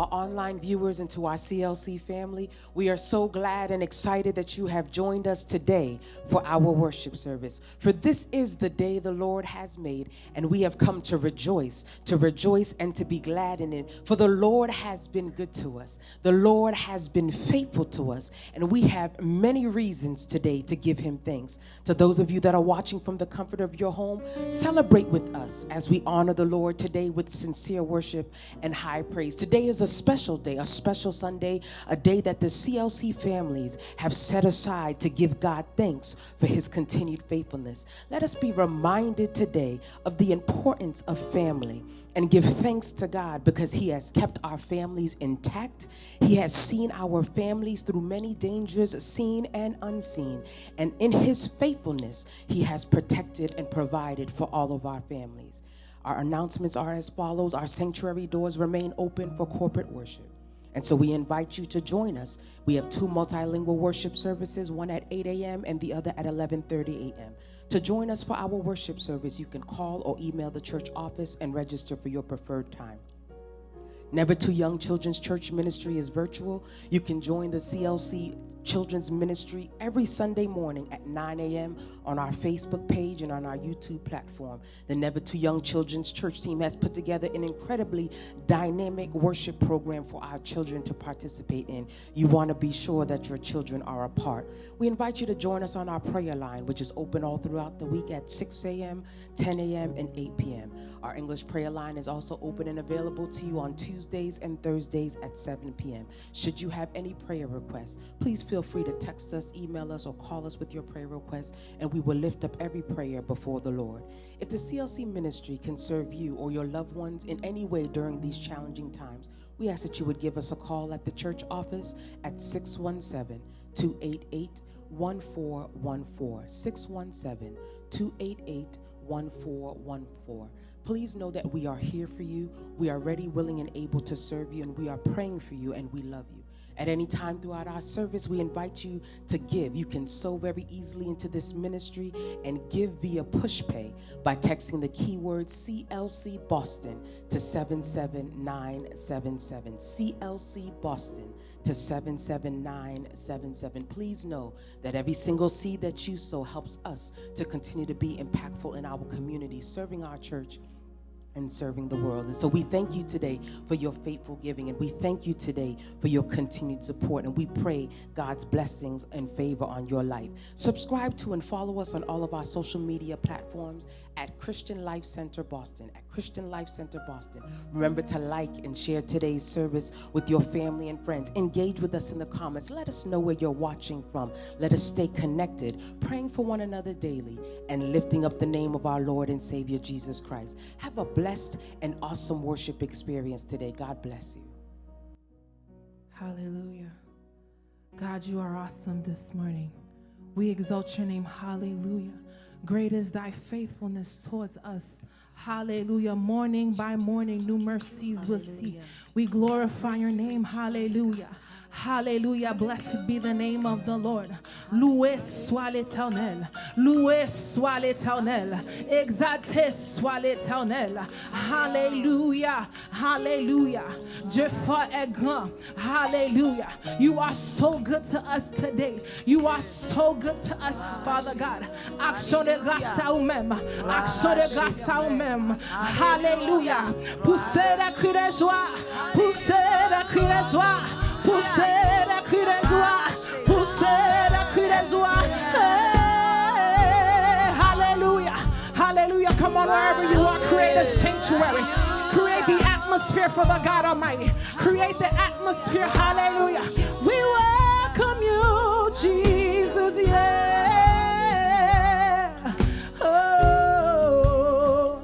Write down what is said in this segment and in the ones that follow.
our online viewers and to our CLC family. We are so glad and excited that you have joined us today for our worship service. For this is the day the Lord has made, and we have come to rejoice and to be glad in it. For the Lord has been good to us. The Lord has been faithful to us, and we have many reasons today to give him thanks. To those of you that are watching from the comfort of your home, celebrate with us as we honor the Lord today with sincere worship and high praise. Today is a special day, a special Sunday, a day that the CLC families have set aside to give God thanks for his continued faithfulness. Let us be reminded today of the importance of family and give thanks to God because he has kept our families intact. He has seen our families through many dangers, seen and unseen. And in his faithfulness, he has protected and provided for all of our families. Our announcements are as follows. Our sanctuary doors remain open for corporate worship. And so we invite you to join us. We have 2 multilingual worship services, one at 8 a.m. and the other at 11:30 a.m. To join us for our worship service, you can call or email the church office and register for your preferred time. Never Too Young Children's Church Ministry is virtual. You can join the CLC Children's Ministry every Sunday morning at 9 a.m. on our Facebook page and on our YouTube platform. The Never Too Young Children's Church team has put together an incredibly dynamic worship program for our children to participate in. You want to be sure that your children are a part. We invite you to join us on our prayer line, which is open all throughout the week at 6 a.m., 10 a.m., and 8 p.m. Our English prayer line is also open and available to you on Tuesdays and Thursdays at 7 p.m. Should you have any prayer requests, please feel free to text us, email us, or call us with your prayer requests, and we will lift up every prayer before the Lord. If the CLC ministry can serve you or your loved ones in any way during these challenging times, we ask that you would give us a call at the church office at 617-288-1414, 617-288-1414. Please know that we are here for you. We are ready, willing, and able to serve you, and we are praying for you, and we love you. At any time throughout our service, we invite you to give. You can sow very easily into this ministry and give via PushPay by texting the keyword CLC Boston to 77977. CLC Boston to 77977. Please know that every single seed that you sow helps us to continue to be impactful in our community, serving our church and serving the world. And so we thank you today for your faithful giving, and we thank you today for your continued support, and we pray God's blessings and favor on your life. Subscribe to and follow us on all of our social media platforms at Christian Life Center Boston, at Christian Life Center Boston. Remember to like and share today's service with your family and friends. Engage with us in the comments. Let us know where you're watching from. Let us stay connected, praying for one another daily and lifting up the name of our Lord and Savior Jesus Christ. Have a blessed and awesome worship experience today. God bless you. Hallelujah. God, you are awesome this morning. We exalt your name. Hallelujah. Great is thy faithfulness towards us. Hallelujah. Morning by morning, new mercies we'll see. We glorify your name. Hallelujah. Hallelujah. Blessed be the name of the Lord. Loué soit l'Éternel. Loué soit l'Éternel. Exalté soit l'Éternel. Hallelujah. Hallelujah. Dieu fort et grand. Hallelujah. You are so good to us today. You are so good to us, Father God. Action de grâce à vous-même. Action de grâce à vous-même. Hallelujah. Poussez la cri de joie. Poussez la cri de joie. Poussez la cri de joie, poussez la cri de joie. Hey, hallelujah, hallelujah. Come on, wherever you are, create a sanctuary. Create the atmosphere for the God Almighty. Create the atmosphere, hallelujah. We welcome you, Jesus, yeah. Oh,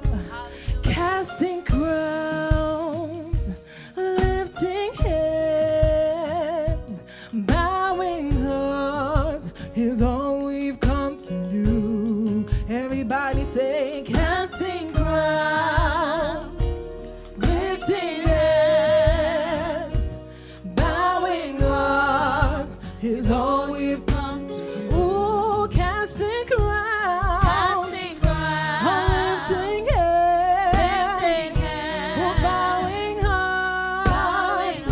casting crowns, lifting hands, bowing hearts is all we've come to do. Everybody say, casting crowns, lifting hands, bowing hearts is all we've come to do. Ooh, casting crowns, lifting hands, bowing hearts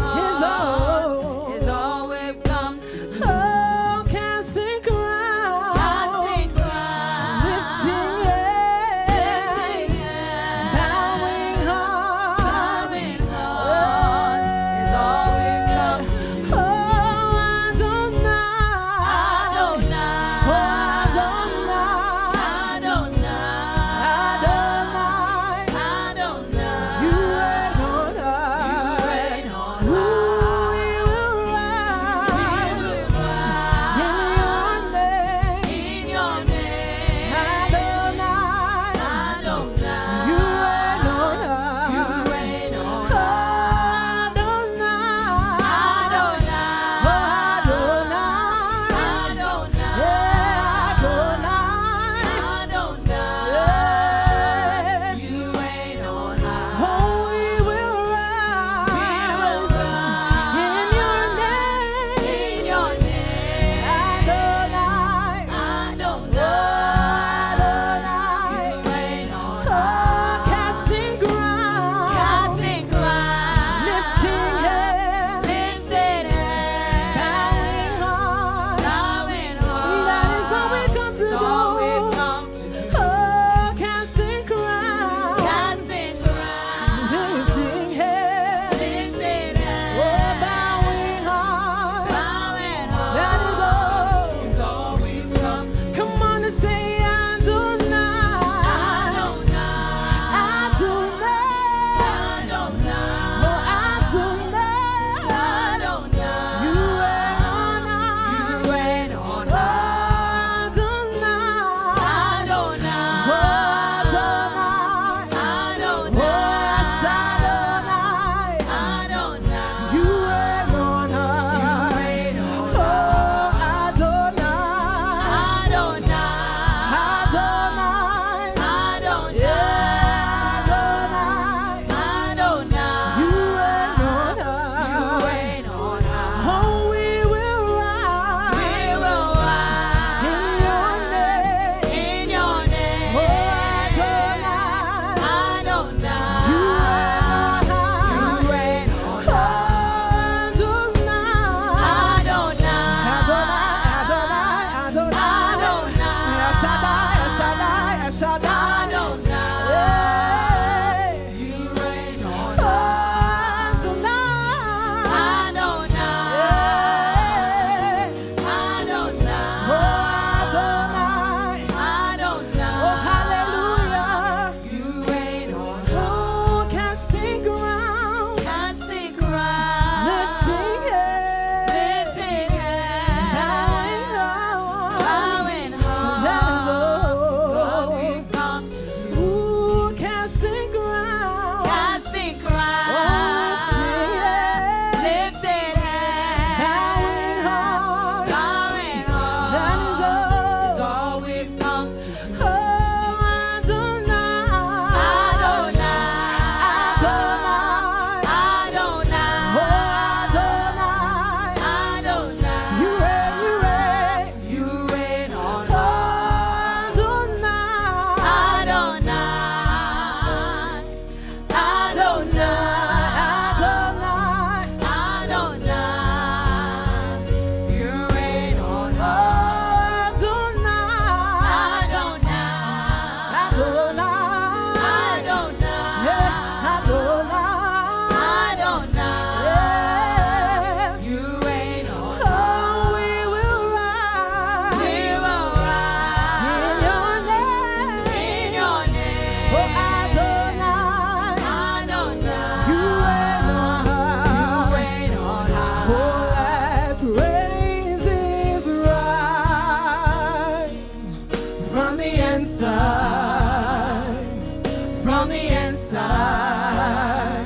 from the inside.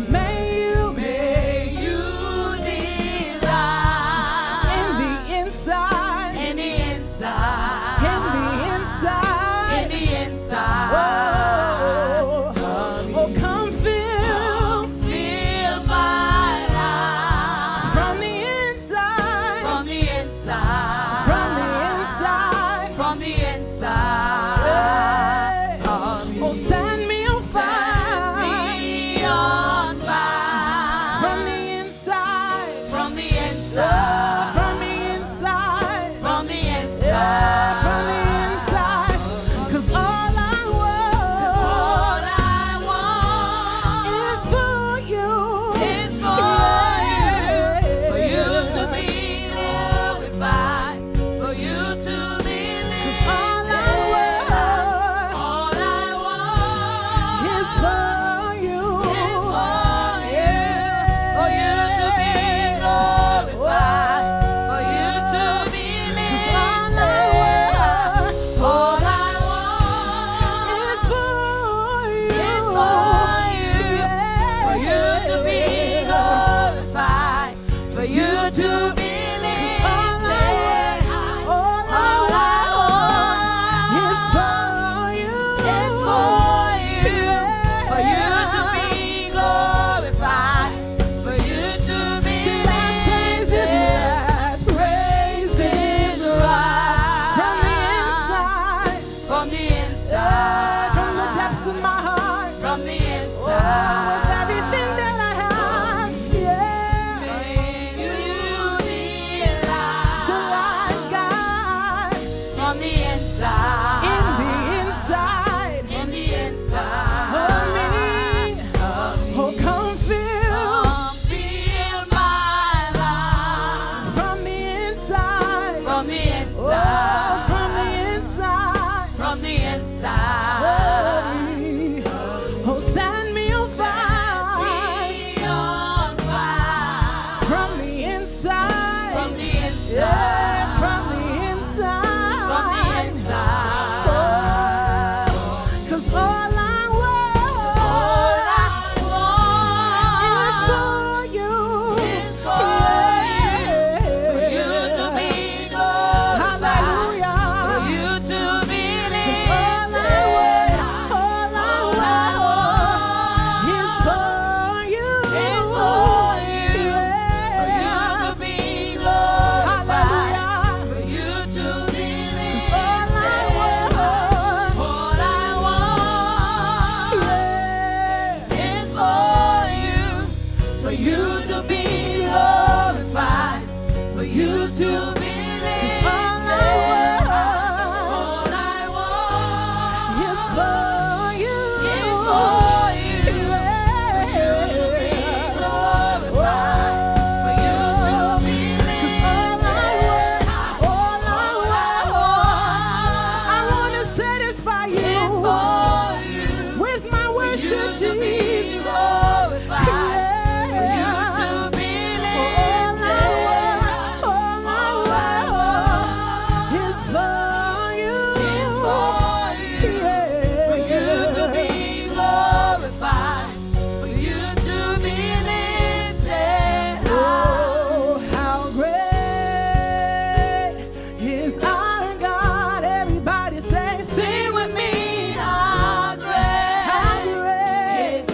May you delight in the inside, In the inside. in the inside, In the inside. oh, come fill Feel my life. from the inside, From the inside. from the inside. From the inside. Oh, send me on fire Me on fire. from the inside, From the inside. from the inside, From the from inside. the inside. 'Cause all I All want I want is for you, is for you to be glorified, for you to be lifted. all I want All I want is for you, is for you to be glorified, for you to be lifted. All I want is for you, is for you to be glorified, for you to be lifted. All I want is for you, is for you to be glorified, for you to be lifted. praises Rise from the inside, from the inside, from the depths of my heart, from the with inside. everything that I have, yeah. May you delight Delight, God, from the inside, in the inside in the inside of me. of me. Oh, come fill Come feel my life from the inside, from the oh, inside, from the inside from the of inside. me. Oh, send me on fire Be on fire from the inside, from the yeah, inside, from the inside, from the inside. Oh, 'cause all I All I want is want for you, is for you to be glorified, for hallelujah. you to be All I lifted. want, all I All I want is for you, is for you to be glorified, hallelujah. for you to be All I lifted. want, All I want yeah. is for you to be glorified, for you to be lifted. All I want It's for you, is for you to be glorified, for you to be lifted. all I I want to satisfy you is for you. with my worship, To be Jesus. glorified, for you to be lifted. All I want is for you, Is for you, for you to be glorified, for you to be lifted. Oh, how great is our God! Everybody say, Sing with me, how great how great is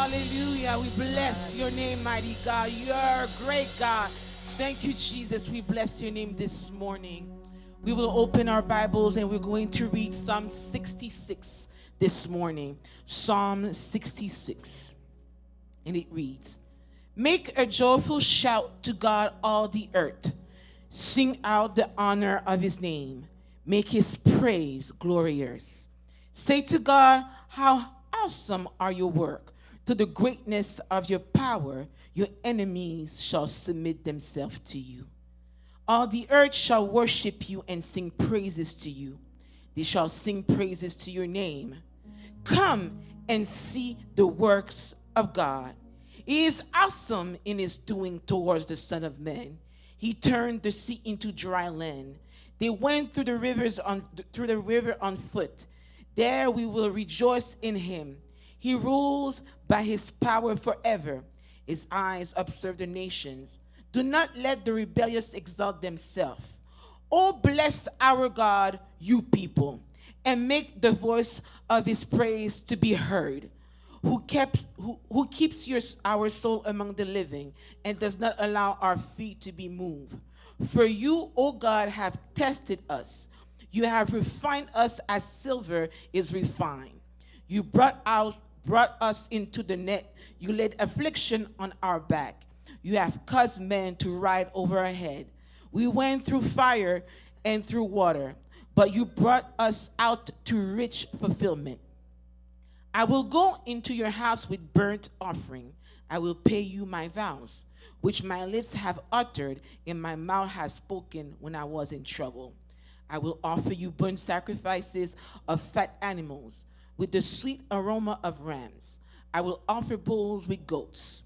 Hallelujah. We bless your name, mighty God. You're a great God. Thank you, Jesus. We bless your name this morning. We will open our Bibles and we're going to read Psalm 66 this morning. Psalm 66. And it reads, "Make a joyful shout to God, all the earth. Sing out the honor of his name. Make his praise glorious. Say to God, how awesome are your work. To the greatness of your power, your enemies shall submit themselves to you. All the earth shall worship you and sing praises to you. They shall sing praises to your name. Come and see the works of God. He is awesome in his doing towards the Son of Man. He turned the sea into dry land. They went through the river on foot. There we will rejoice in him. He rules by his power forever. His eyes observe the nations. Do not let the rebellious exalt themselves. Oh, bless our God, you people, and make the voice of his praise to be heard. Who keeps our soul among the living and does not allow our feet to be moved. For you, O God, have tested us. You have refined us as silver is refined. You brought us into the net. You laid affliction on our back. You have caused men to ride over our head. We went through fire and through water, but you brought us out to rich fulfillment. I will go into your house with burnt offering. I will pay you my vows, which my lips have uttered and my mouth has spoken when I was in trouble. I will offer you burnt sacrifices of fat animals with the sweet aroma of rams. I will offer bulls with goats.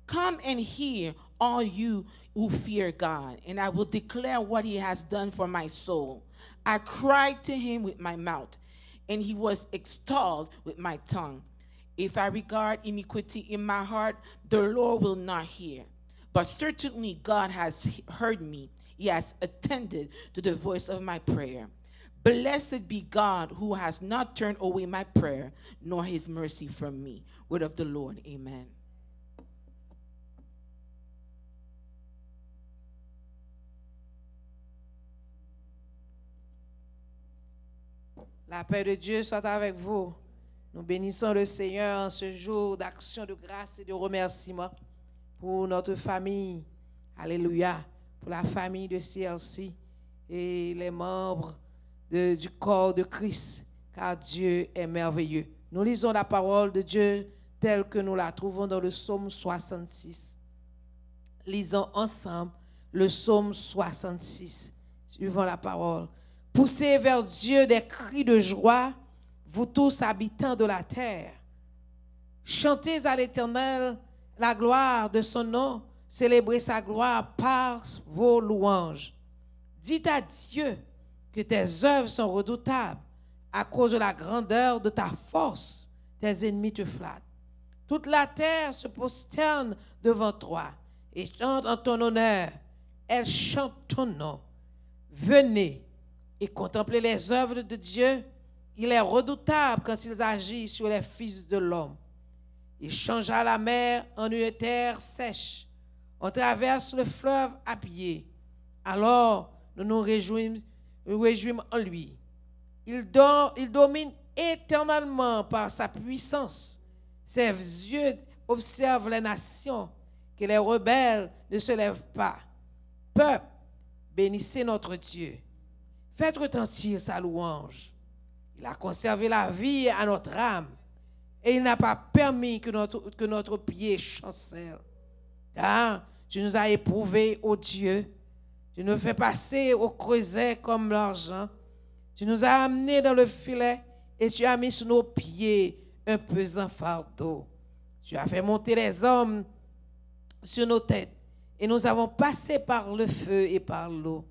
Come and hear, all you who fear God, and I will declare what he has done for my soul. I cried to him with my mouth, and he was extolled with my tongue. If I regard iniquity in my heart, the Lord will not hear. But certainly God has heard me. He has attended to the voice of my prayer. Blessed be God who has not turned away my prayer, nor his mercy from me. Word of the Lord. Amen. La paix de Dieu soit avec vous. Nous bénissons le Seigneur en ce jour d'action de grâce et de remerciement pour notre famille. Alléluia. Pour la famille de CLC et les membres du corps de Christ, car Dieu est merveilleux. Nous lisons la parole de Dieu telle que nous la trouvons dans le psaume 66. Lisons ensemble le psaume 66. Suivons la parole. Poussez vers Dieu des cris de joie, vous tous habitants de la terre. Chantez à l'Éternel la gloire de son nom, célébrez sa gloire par vos louanges. Dites à Dieu que tes œuvres sont redoutables à cause de la grandeur de ta force. Tes ennemis te flattent. Toute la terre se prosterne devant toi et chante en ton honneur. Elle chante ton nom. Venez et contemplez les œuvres de Dieu. Il est redoutable quand il agit sur les fils de l'homme. Il changea la mer en une terre sèche. On traverse le fleuve à pied. Alors nous nous réjouissons en lui. Il domine éternellement par sa puissance. Ses yeux observent les nations, que les rebelles ne se lèvent pas. Peuple, bénissez notre Dieu. Faites retentir sa louange. Il a conservé la vie à notre âme et il n'a pas permis que notre pied chancelle. Car tu nous as éprouvés, ô Dieu. Tu nous fais passer au creuset comme l'argent. Tu nous as amenés dans le filet et tu as mis sous nos pieds un pesant fardeau. Tu as fait monter les hommes sur nos têtes et nous avons passé par le feu et par l'eau.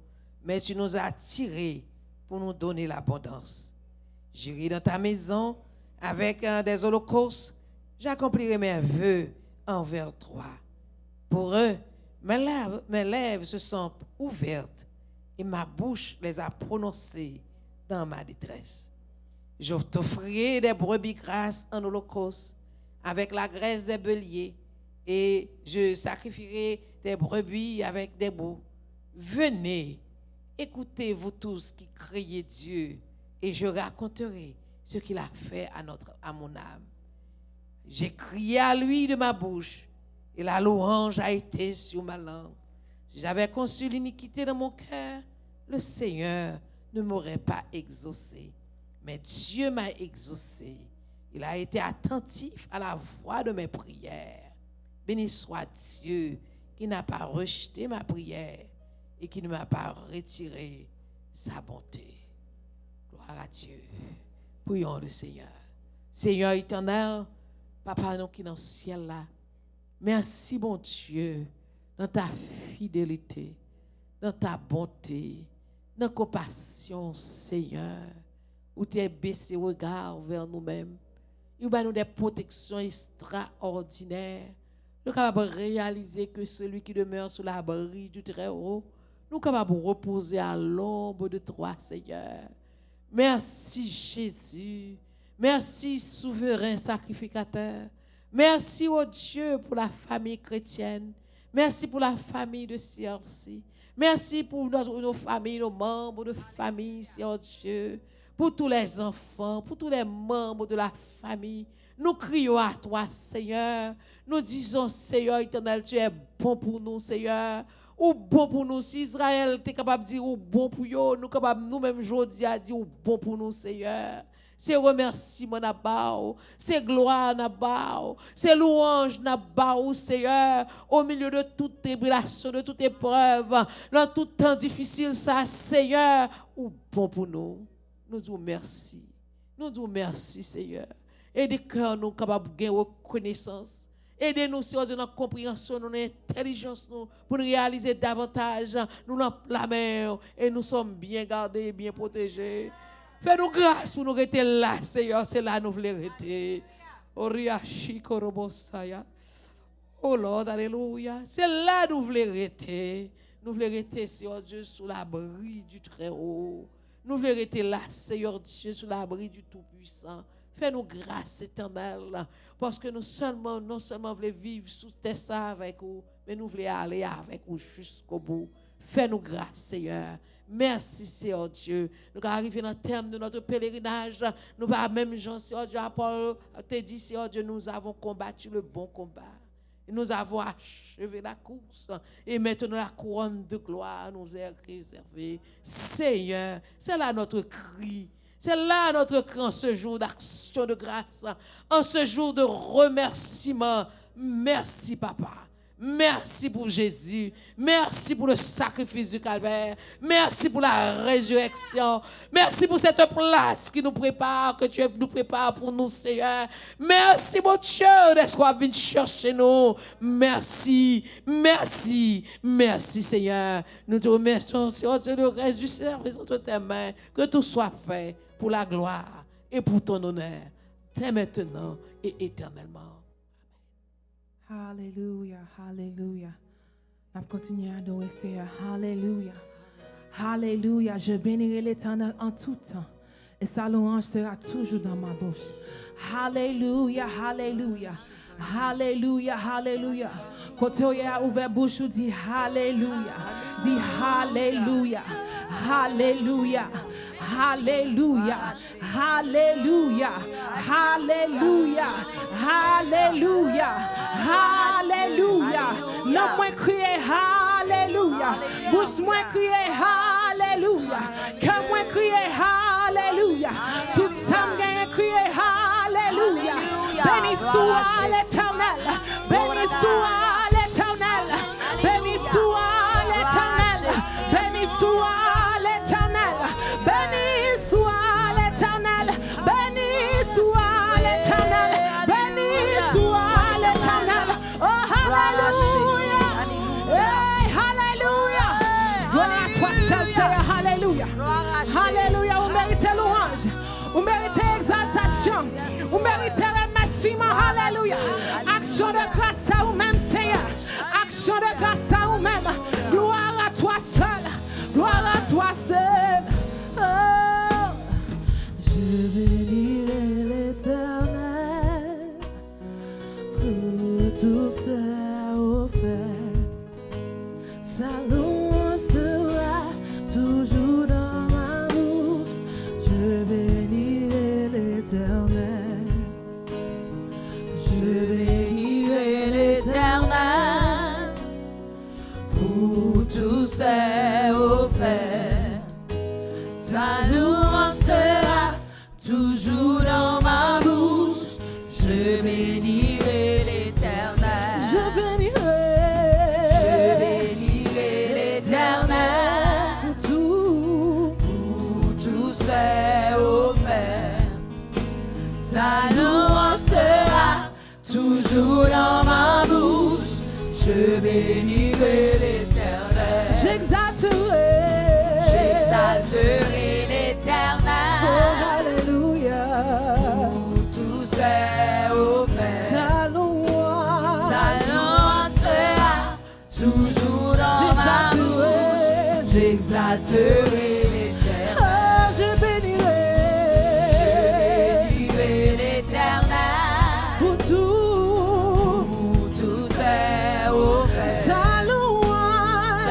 Mais tu nous as tirés pour nous donner l'abondance. J'irai dans ta maison avec des holocaustes. J'accomplirai mes vœux envers toi. Pour eux, mes lèvres se sont ouvertes et ma bouche les a prononcées dans ma détresse. Je t'offrirai des brebis grasses en holocauste, avec la graisse des béliers, et je sacrifierai des brebis avec des boucs. Venez, écoutez vous tous qui criez Dieu, et je raconterai ce qu'il a fait à mon âme. J'ai crié à lui de ma bouche, et la louange a été sur ma langue. Si j'avais conçu l'iniquité dans mon cœur, le Seigneur ne m'aurait pas exaucé. Mais Dieu m'a exaucé. Il a été attentif à la voix de mes prières. Béni soit Dieu qui n'a pas rejeté ma prière et qui ne m'a pas retiré sa bonté. Gloire à Dieu. Prions le Seigneur. Seigneur éternel, Papa nous qui dans le ciel là, merci bon Dieu dans ta fidélité, dans ta bonté, dans ta compassion, Seigneur, où tu es baissé regard vers nous-mêmes, où tu nous des protections extraordinaires. Nous sommes capables de réaliser que celui qui demeure sous l'abri du Très-Haut, nous sommes capables de reposer à l'ombre de toi, Seigneur. Merci Jésus. Merci souverain sacrificateur. Merci oh Dieu pour la famille chrétienne. Merci pour la famille de CLC. Merci pour nos familles, nos membres de famille, Seigneur Dieu. Pour tous les enfants, pour tous les membres de la famille. Nous crions à toi, Seigneur. Nous disons, Seigneur éternel, tu es bon pour nous, Seigneur. Ou bon pour nous. Si Israël est capable de dire ou bon pour nous, nous sommes capables nous-mêmes aujourd'hui à dire ou bon pour nous, Seigneur. C'est remerciement Nabao, c'est gloire Nabao, c'est louange Nabao, Seigneur, au milieu de toute tribulation, de toute épreuve, dans tout temps difficile, ça, Seigneur, ou bon pour nous. Nous disons merci. Nous disons merci, Seigneur. Aidez cœurs nous capables de gagner reconnaissance. Aidez-nous, Seigneur, dans notre compréhension, dans notre intelligence, nous, pour nous réaliser davantage. Nous dans la mer et nous sommes bien gardés, bien protégés. Fais-nous grâce pour nous rester là, Seigneur. C'est là que nous voulons rester. Oh Lord, alléluia. C'est là que nous voulons rester. Nous voulons rester, Seigneur Dieu, sous l'abri du Très-Haut. Nous voulons rester là, Seigneur Dieu, sous l'abri du Tout-Puissant. Fais-nous grâce éternelle. Parce que nous non seulement voulons vivre sous tes ça avec vous, mais nous voulons aller avec vous jusqu'au bout. Fais-nous grâce, Seigneur. Merci, Seigneur Dieu. Nous arrivons dans le terme de notre pèlerinage. Nous pas même Jean, Seigneur Dieu. Paul te dit, Seigneur Dieu, nous avons combattu le bon combat. Et nous avons achevé la course. Et maintenant, la couronne de gloire nous est réservée. Seigneur, c'est là notre cri. C'est là notre cri en ce jour d'action de grâce. En ce jour de remerciement. Merci, Papa. Merci pour Jésus. Merci pour le sacrifice du calvaire. Merci pour la résurrection. Merci pour cette place qui nous prépare, que tu nous prépares pour nous, Seigneur. Merci, mon Dieu, d'être venu chercher nous. Merci, merci, merci, Seigneur. Nous te remercions, Seigneur, le reste du service entre tes mains. Que tout soit fait pour la gloire et pour ton honneur, dès maintenant et éternellement. Alléluia, alléluia. On continue à adorer, Seigneur. Alléluia. Alléluia. Je bénirai l'Éternel en tout temps. Et sa louange sera toujours dans ma bouche. Alléluia, alléluia. Alléluia, alléluia. Quand tu as ouvert bouche, dis Alléluia. Dis Alléluia. Alléluia. Alléluia. Alléluia. Alléluia. Alléluia. Alléluia. Non, moi crier Alléluia. Bouche moi crier Alléluia. Que moi crier Alléluia. Tout ça me crier Alléluia. Béni soit l'Éternel. Béni soit l'Éternel. Béni soit l'Éternel. Béni soit l'Éternel. Béni soit l'Éternel. Béni soit l'Éternel. Béni soit l'Éternel. Oh, alléluia. Hey, alléluia. Gloire à toi seul, Seigneur. Alléluia. Alléluia. Vous méritez louange. Vous méritez exaltation. Vous méritez remerciement. Alléluia. Action de grâce à vous-même, Seigneur. Action de grâce à vous-même. Gloire à toi seul. Gloire à toi seul. Oh. Je bénirai l'Éternel tout ça offert. Sa louange sera toujours dans ma bouche. Je bénirai l'Éternel. Je bénirai l'Éternel pour tout ses offerts. Sa louange sera toujours dans ma bouche. Je bénirai l'Éternel. Je bénirai l'Éternel pour tous ses offerts. Sa louange sera toujours dans ma bouche. Je bénirai l'Éternel. j'exalterai l'Éternel. Oh, alléluia. Pour tous ses offerts. Sa louange sera toujours dans ma bouche. J'exalterai l'Éternel. Oh, je bénirai l'Éternel. pour tous ses offerts. sa louange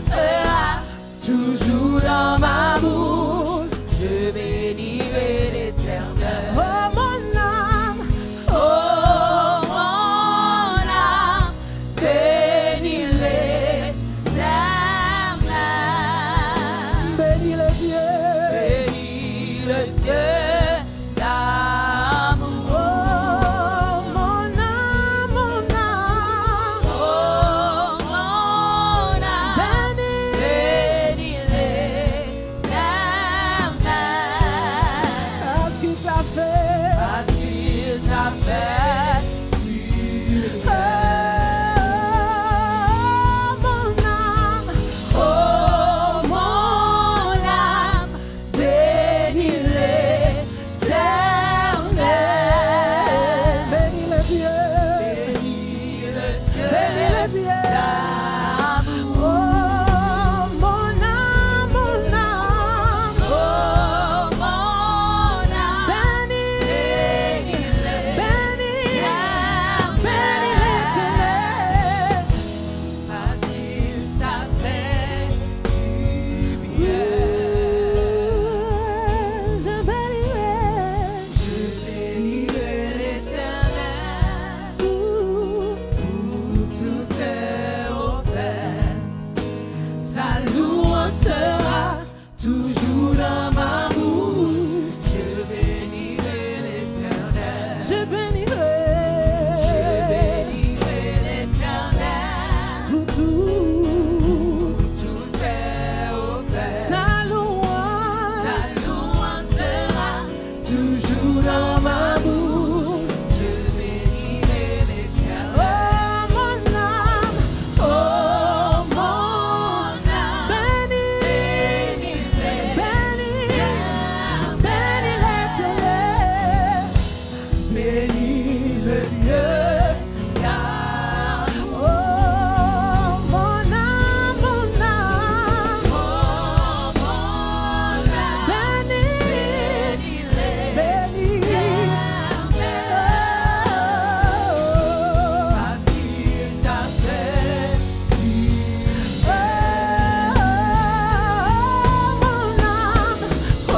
sera toujours dans ma bouche. Je bénirai l'Éternel. Oh, mon âme, Oh, mon âme, bénis l'Éternel. bénis le Dieu. Bénis le Dieu d'amour. Oh, mon âme, Oh, mon âme, bénis l'Éternel. parce qu'il t'a fait. Parce qu'il t'a fait du bien. Oh, mon âme, Oh, mon âme, bénis l'Éternel. bénis le Dieu. Bénis le Dieu Bénis le Dieu. d'amour. Oh, mon âme, mon âme. Oh, mon âme, Bénis, bénis bénis, bénis l'Éternel. parce qu'il t'a fait du bien. Je bénirai. Je bénirai l'Éternel pour tous ses offerts. Sa louange sera toujours dans ma bouche. Je bénirai l'Éternel. Je bénirai. Je bénirai l'Éternel Pour tout. pour tous ses offerts. Sa louange. Sa louange sera toujours dans ma bouche. Je bénirai l'Éternel. Oh, mon âme. Oh, mon âme, Bénis, bénis bénis, l'Éternel. bénis l'Éternel. Bénis le Dieu d'amour. Oh, mon âme, mon âme. Oh, mon âme, Bénis, bénis bénis. l'Éternel. Parce qu'il t'a fait du Oh, mon âme. Oh,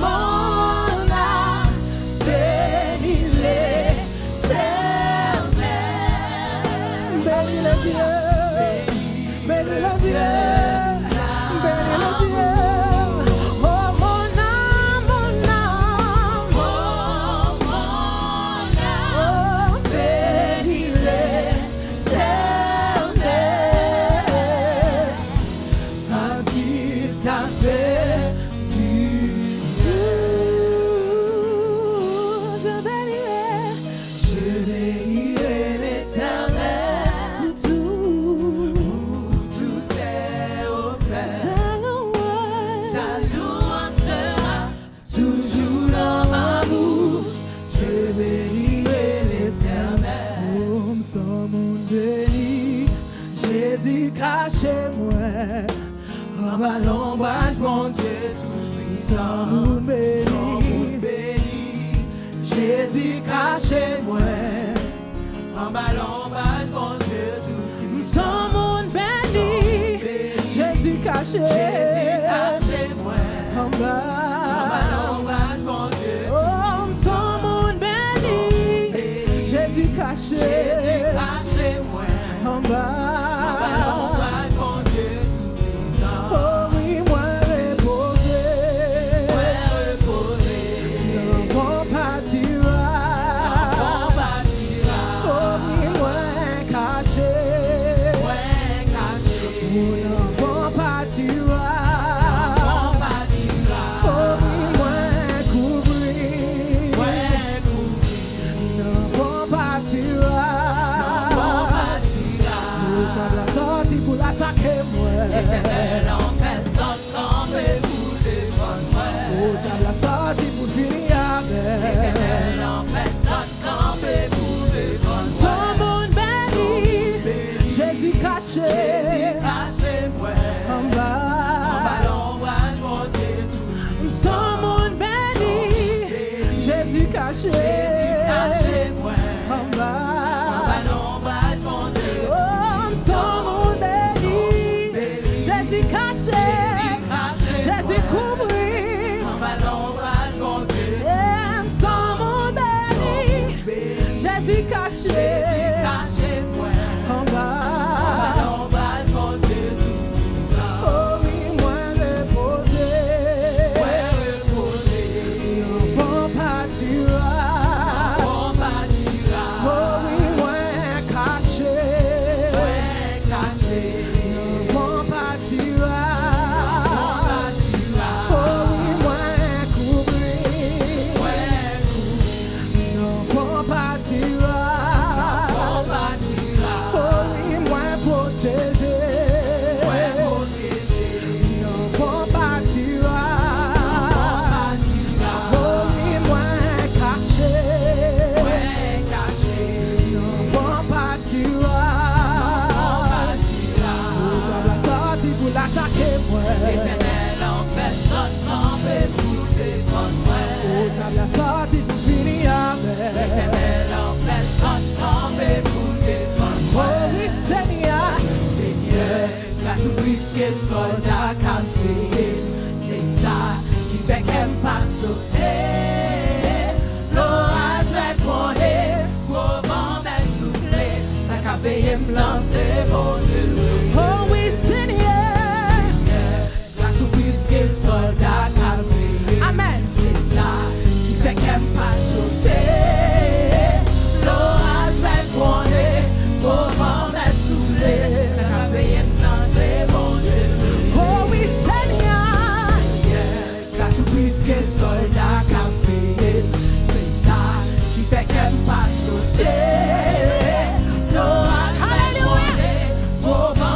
mon âme, bénis l'Éternel. Bénis le Dieu. Bénis le Dieu. Bénis le Dieu. Oh, mon âme, mon âme. Oh, mon âme, bénis l'Éternel. Parce qu'il t'a fait du Je bénirai. Je bénirai l'Éternel Pour tout. pour tous ses offerts. Sa louange. Sa louange sera toujours dans ma bouche. Je bénirai l'Éternel. Comme son monde béni, Jésus caché moi. En bas l'ombrage, mon Dieu tout-puissant. Son monde béni, Son monde béni. Jésus caché moi. En bas l'ombrage, mon Dieu, tout Son monde béni, Jésus caché. Jésus caché moi. En bas L'ombrage, mon Dieu, oh, son monde béni, Jésus caché. Jésus caché moi. En bas L'ombrage, mon Dieu, tout oh oui, moi reposé. reposé. Le bon partira. On bâtira, Oh oui, moi caché. ouais, caché. Le bon partira. On bâtira, Oh oui, moi couvri. ouais, Le bon partira. on bâtira. Le diable a sorti pour l'attaquer moi. Éternel, en personne camper pour défendre moi. Le diable a sorti pour finir avec. Éternel, en personne camper pour défendre moi. Son monde béni, Jésus caché. Jésus caché moi. En bas, L'ombrage, mon Dieu, tout son monde béni, Jésus caché. Jésus caché moi. En bas, L'ombrage, mon Dieu, oh, son monde béni, Jésus caché. Jésus couvri, l'ombrage, mon Dieu, son monde béni, Jésus caché. caché moi. En bas, L'ombrage, mon Dieu, tout ça. oh oui, moi reposé. Reposé, Bon partira. on bâtira, Oh oui, moi caché. caché, Bon partira. on bâtira, Oh oui, moi couvri. Bon partira. on bâtira, Oh oui, moi protégé. protégé, Bon partira. bâtira, Oh oui, moi caché. caché, Bon partira. bâtira. Le diable a sorti pour l'attaquer moi. Éternel, en personne camper pour défendre moi. Le diable a sorti pour finir avec. Éternel, en personne camper pour défendre moi. Oh oui, Seigneur. Seigneur, la surprise que soldat qu'a fait, c'est ça qui fait qu'elle pas sauter. L'orage va prendre, gros vent va souffler, ça qu'a fait me lancer, bon Dieu. Oh oui, Seigneur. La surprise que soldat qu'a fait, Amen. c'est ça qui fait qu'elle pas sauter. L'orage va prendre, gros vent va souffler, ça qu'a fait me lancer, bon Dieu. Oh oui, Seigneur. La surprise que soldat qu'a fait, c'est ça qui fait qu'elle pas sauter. L'orage va prendre, gros vent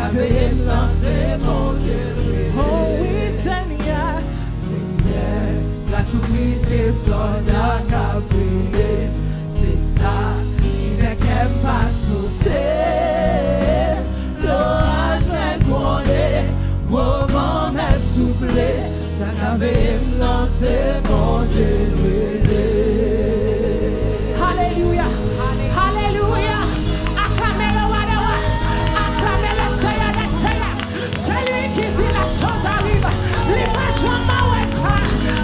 veillé me lancer, mon Dieu. Oh oui, Seigneur. Seigneur, grâce au Christ et soldat qu'a veillé, c'est ça qui fait qu'elle pas sauter. L'orage m'est grondé, gros vent m'est soufflé, ça qu'a veillé me lancer, mon Dieu. Alléluia. Alléluia. Acclamez-le, Wadawa. Acclamez-le, Seigneur des Seigneurs. C'est lui qui dit la chose arrive. Les pages maweta,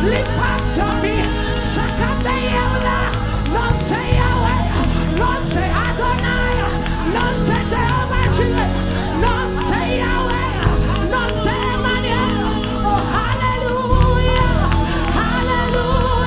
les pactomi, Sakabeyola. Non, c'est Yahweh. Non, c'est Adonai. Non, c'est Jéhovah Jireh. Non, c'est Yahweh. Non, c'est Emmanuel. Oh, Alléluia. Alléluia.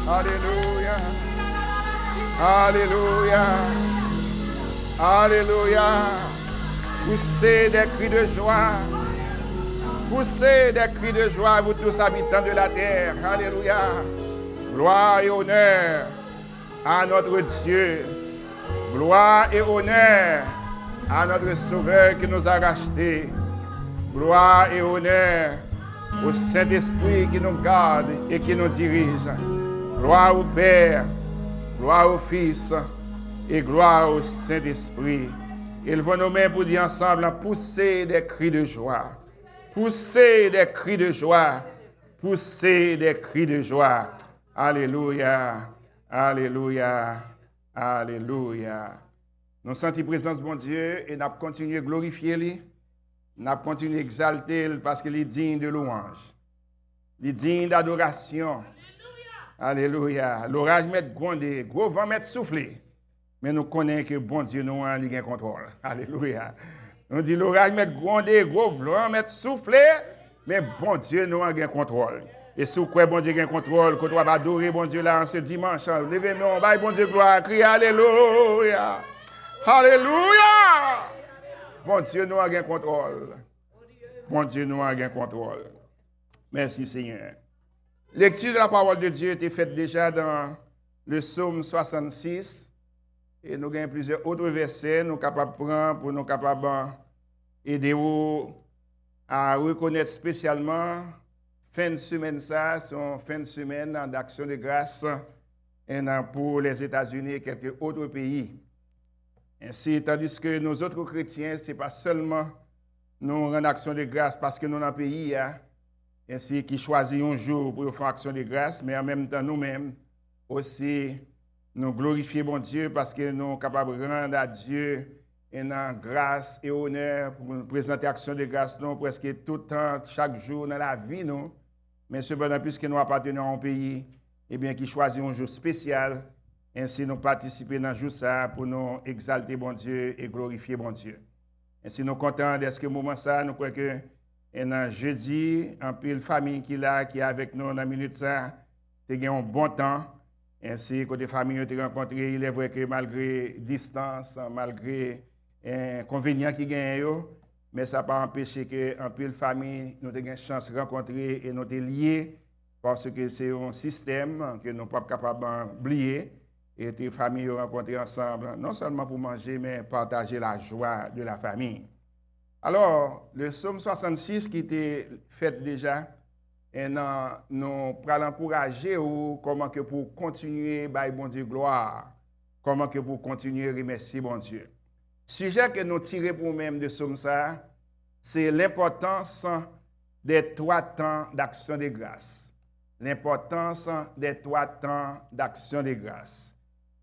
Alléluia. Alléluia. Alléluia. Alléluia. Poussez des cris de joie. Poussez des cris de joie, vous tous habitants de la terre. Alléluia. Gloire et honneur à notre Dieu. Gloire et honneur à notre Sauveur qui nous a rachetés. Gloire et honneur au Saint-Esprit qui nous garde et qui nous dirige. Gloire au Père, gloire au Fils et gloire au Saint-Esprit. Élevons nos mains pour dire ensemble, poussez des cris de joie. Poussez des cris de joie. Poussez des cris de joie. Alléluia. Alléluia. Alléluia. Nous sentons présence de bon Dieu et nous continuons à glorifier lui. Nous continuons à exalter parce qu'il est digne de louange. Il est digne d'adoration. Alléluia. L'orage met grondé, gros vent met soufflé. Mais nous connaissons que bon Dieu nous a un contrôle. Alléluia. On dit l'orage met grondé, gros vent met soufflé, mais bon Dieu nous a un contrôle. Et si vous croyez bon Dieu a un contrôle, quand on va adorer bon Dieu là en ce dimanche, levez-nous, on va bon Dieu gloire, criez Alléluia. Alléluia. Bon Dieu nous a un contrôle. Bon Dieu nous a un contrôle. Merci Seigneur. Lecture de la parole de Dieu était faite déjà dans le psaume 66. Et nous avons plusieurs autres versets, nous sommes capables de prendre pour nous capables d'aider à reconnaître spécialement fin de semaine, ça, son fin de semaine d'action de grâce pour les États-Unis et quelques autres pays. Ainsi, tandis que nos autres chrétiens, ce n'est pas seulement nous rendre action de grâce parce que nous sommes dans le pays, ainsi qui choisit un jour pour faire action de grâce, mais en même temps nous-mêmes aussi nous glorifier bon Dieu parce que nous sommes capables de rendre à Dieu en grâce et honneur pour nous présenter action de grâce non presque tout le temps, chaque jour dans la vie nous. Mais cependant, puisque nous appartenons à un pays eh bien, qui choisit un jour spécial, ainsi nous participer dans ce jour ça pour nous exalter bon Dieu et glorifier bon Dieu. Ainsi nous contents de ce moment ça, nous croyons que un jeudi, en pile famille qui là, qui est avec nous dans la minute ça, tu as eu un bon temps. Ainsi, côté famille, nous avons rencontré, il est vrai que malgré distance, malgré inconvénients qui gagnent, mais ça n'a pas empêché qu'en pile famille, nous avons eu chance de rencontrer et nous sommes liés parce que c'est un système que nous ne sommes pas capables d'oublier. Et tes familles rencontrées ensemble, non seulement pour manger, mais partager la joie de la famille. Alors, le psaume 66 qui était fait déjà, et nous allons encourager comment que pour continuer à bon Dieu gloire, comment que pour continuer à remercier bon Dieu. Sujet que nous tirons pour nous-mêmes de psaume ça, c'est l'importance des 3 temps d'action de grâce. L'importance des 3 temps d'action de grâce.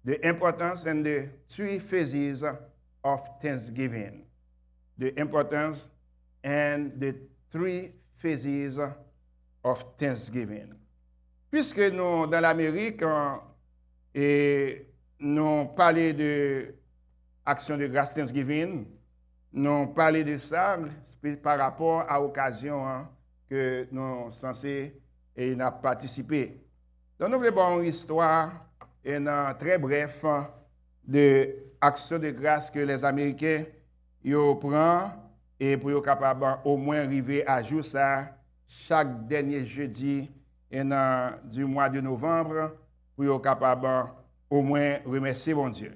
The importance and the 3 phases of Thanksgiving. The importance and the 3 phases of Thanksgiving. Puisque nous, dans l'Amérique, nous parlons de action de grâce Thanksgiving, nous parlons de ça par rapport à l'occasion que nous sommes censés et nous participer. Donc, nous voulons voir une histoire très bref de action de grâce que les Américains prennent et pour être capable au moins arriver à jour ça chaque dernier jeudi du mois de novembre pour être capable au moins remercier mon Dieu.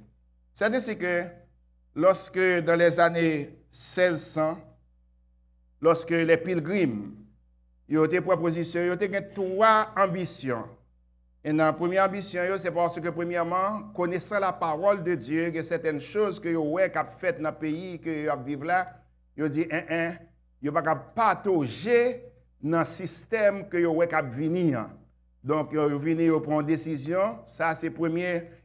C'est ainsi que lorsque dans les années 1600, lorsque les pilgrims ont été proposition, ils ont eu 3 ambitions. Et la première ambition, c'est parce que, premièrement, connaissant la parole de Dieu, il y a certaines choses que vous avez faites dans le pays que vous vivez là, vous dit, vous ne pouvez pas partager dans le système que vous avez venir. Donc, vous venez, vous prenez une décision, ça c'est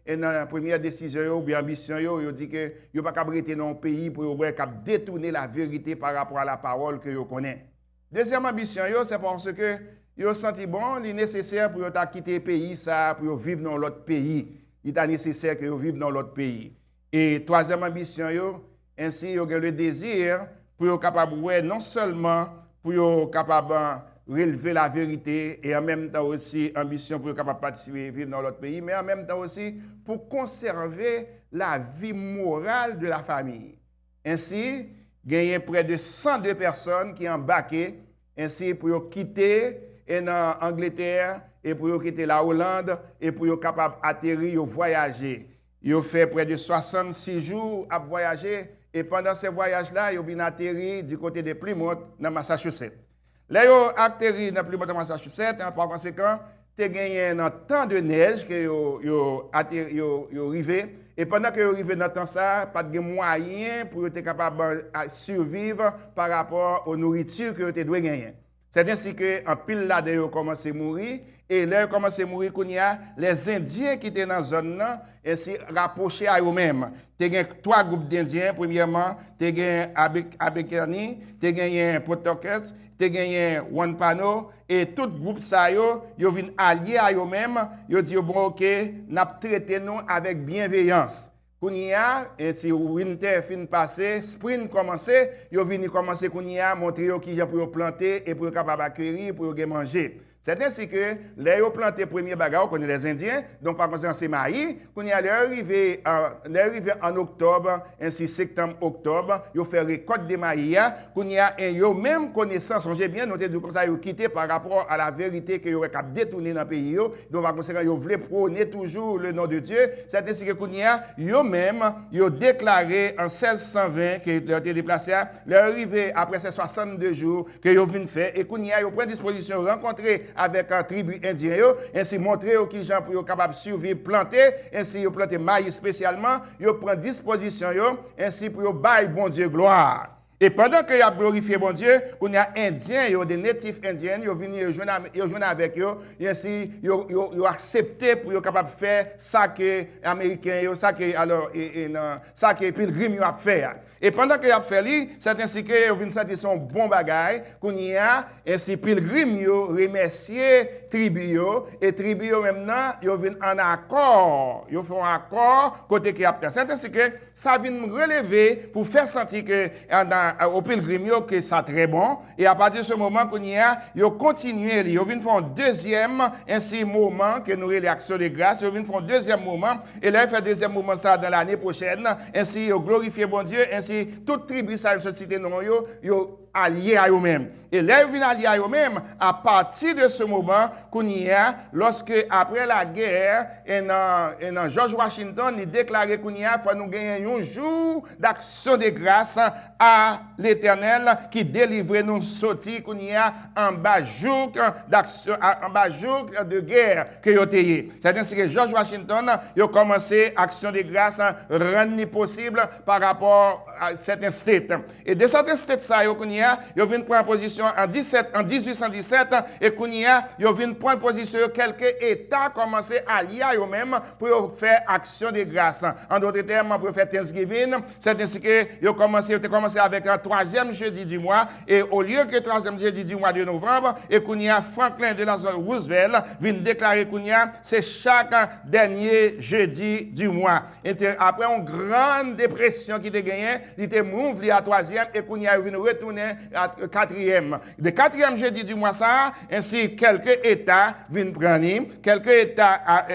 la première décision ou bien ambition, vous dit que vous ne pouvez pas rester dans le pays pour vous détourner la vérité par rapport à la parole que vous connaissez. Deuxième ambition, c'est parce que vous senti bon, il est nécessaire pour vous quitter le pays, ça, pour vivre dans l'autre pays. Il est nécessaire que vous viviez dans l'autre pays. Et troisième ambition, ainsi, vous avez le désir pour être capable, non seulement pour être capable de relever la vérité, et en même temps aussi ambition pour être capable de participer et vivre dans l'autre pays, mais en même temps aussi pour conserver la vie morale de la famille. Ainsi, il y a près de 102 personnes qui ont embarqué, ainsi pour quitter en Angleterre et pour quitter la Hollande et pour être capable d'atterrir, voyager. Ils ont fait près de 66 jours à voyager et pendant ces voyages-là, ils ont bien atterri du côté de Plymouth, dans Massachusetts. Là, ils ont atterri dans Plymouth, Massachusetts, par conséquent, ils ont gagné un temps de neige que ils ont arrivé. Et pendant que vous arrivez dans temps ça, pas de moyens pour être capable de survivre par rapport aux nourritures que vous devez gagner. C'est ainsi qu'en pile là, ils ont commencé à mourir. Et là, ils ont commencé à mourir, les Indiens qui étaient dans la zone, ainsi rapprochés à eux-mêmes. Il y a 3 groupes d'Indiens. Premièrement, il y a Abekani, il y a Potokes, il y a Wanpano. Et tout groupe ça, ils viennent alliés à eux-mêmes. Ils disent, bon, ok, nous traitons nous avec bienveillance. Kounia, et si winter fin passé, spring commencé, ils viennent commencer Kounia, montrer qui j'ai pour planter et pour capable accueillir, pour manger. C'est ainsi que les ont planté premier bagage, on les Indiens, donc par conséquent c'est maïs. Quand ils arrivé en octobre, ainsi septembre, octobre, ils ont fait récolte de maïs. Quand ils ont même connaissance, on j'ai bien noté de ça, ils ont quitté par rapport à la vérité qu'ils ont détourné dans le pays. Donc par conséquent, ils voulaient prôner toujours le nom de Dieu. C'est ainsi que quand ils ont déclaré en 1620 qu'ils ont été déplacés, ils sont arrivés après ces 62 jours qu'ils ont venu faire, et quand ils ont pris disposition de rencontrer avec un tribu indien, ainsi montrer aux qui gens pour capable survivre, planter, ainsi ils planter maïs spécialement, ils prennent disposition, ainsi pour bailler bon Dieu gloire. Et pendant que a glorifié bon Dieu, qu'on y a Indiens, des natifs indiens, ils viennent jouer avec eux, et ainsi ils accepté pour être capable de faire ça que les Américains, ça que les pilgrims ont fait. Et pendant qu'ils ont fait, c'est ainsi que ils viennent sentir son bon bagage, qu'on y a, ainsi pilgrims remercier tribu, et tribu maintenant, ils viennent en accord, ils font accord côté qui a fait. C'est ainsi que ça vient me relever pour faire sentir que au pilgrim que ça très bon, et à partir de ce moment qu'on y a, ils continuent, ils viennent faire un deuxième ainsi moment que nous réaction de grâce, ils viennent faire un deuxième moment, et là ils font un deuxième moment ça dans l'année prochaine, ainsi ils glorifier bon Dieu, ainsi toute tribu ça se cité non ils alliés à eux-mêmes. Et là, ils viennent alliés à eux-mêmes à partir de ce moment qu'on y a, lorsque après la guerre, George Washington il déclaré qu'on y a, faut nous gagner un jour d'action de grâce à l'Éternel qui délivrait nous sortir qu'on y a en bas jour d'action, en bas jour de guerre que vous avez. C'est-à-dire que George Washington il a commencé action de grâce rendre possible par rapport à certains states. Et de certains states ça qu'on y a, il vient prendre position en 1817 et qu'on y a, il vient prendre position quelques États commencé à lier eux-mêmes pour faire action de grâce. En d'autres termes, pour faire Thanksgiving, c'est ainsi que ils ont commencé avec un 3e jeudi du mois et au lieu que 3e jeudi du mois de novembre et qu'on y a Franklin Delano Roosevelt vient déclarer qu'on y a c'est chaque dernier jeudi du mois. Et après une grande dépression qui était gagnée, il était mouvement à 3e et qu'on y a venu retourner à 4e. Le 4e jeudi du mois ça, ainsi quelques États viennent prendre, quelques États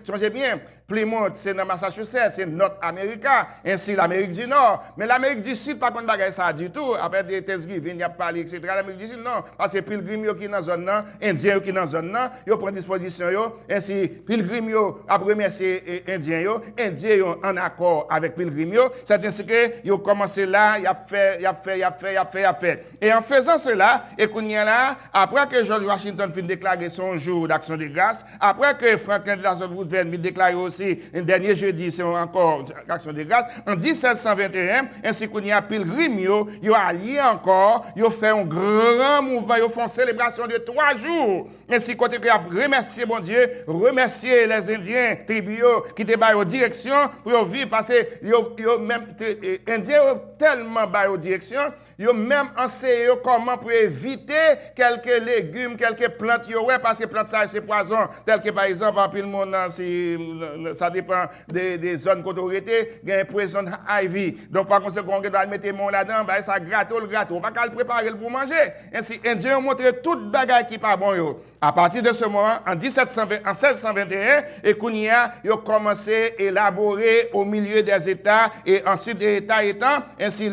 songez bien. Plymouth, c'est dans Massachusetts, c'est Nord-Amérique, ainsi l'Amérique du Nord. Mais l'Amérique du Sud, pas contre bagaille ça du tout. Après des Thanksgiving, il y a parlé, etc. L'Amérique du Sud, non. Parce que pilgrim qui dans la zone, Indien qui dans la zone, ils prennent disposition, ainsi pilgrim a remercié Indien, Indien en accord avec pilgrim, c'est ainsi que ils ont commencé là, il a fait. Et en faisant cela, et qu'on y a là, après que George Washington finit déclarer son jour d'action de grâce, après que Franklin Delano Roosevelt déclaré aussi un dernier jeudi, c'est encore action de grâce. En 1721, ainsi qu'on y a pilgrim, ils ont allié encore, ils ont fait un grand mouvement, ils ont fait une célébration de 3 jours. Ainsi qu'on a remercié bon Dieu, remercier les Indiens, tribus qui étaient en direction pour vivre, parce que les Indiens ont tellement en direction, ils ont même enseigné comment pour éviter quelques légumes, quelques plantes, parce que plantes ça c'est poison, tel que par exemple, en pile monde, ça dépend des zones qu'on aurait été, il y a un poison ivy. Donc, par conséquent, on doit mettre mon là-dedans, ça gratte le gâteau. On va pas le préparer pour manger. Ainsi, les Indiens ont montré toute bagaille qui n'est pas bon. À partir de ce moment, en 1721, et Kounia, ils ont commencé à élaborer au milieu des États et ensuite des États étant. Ainsi,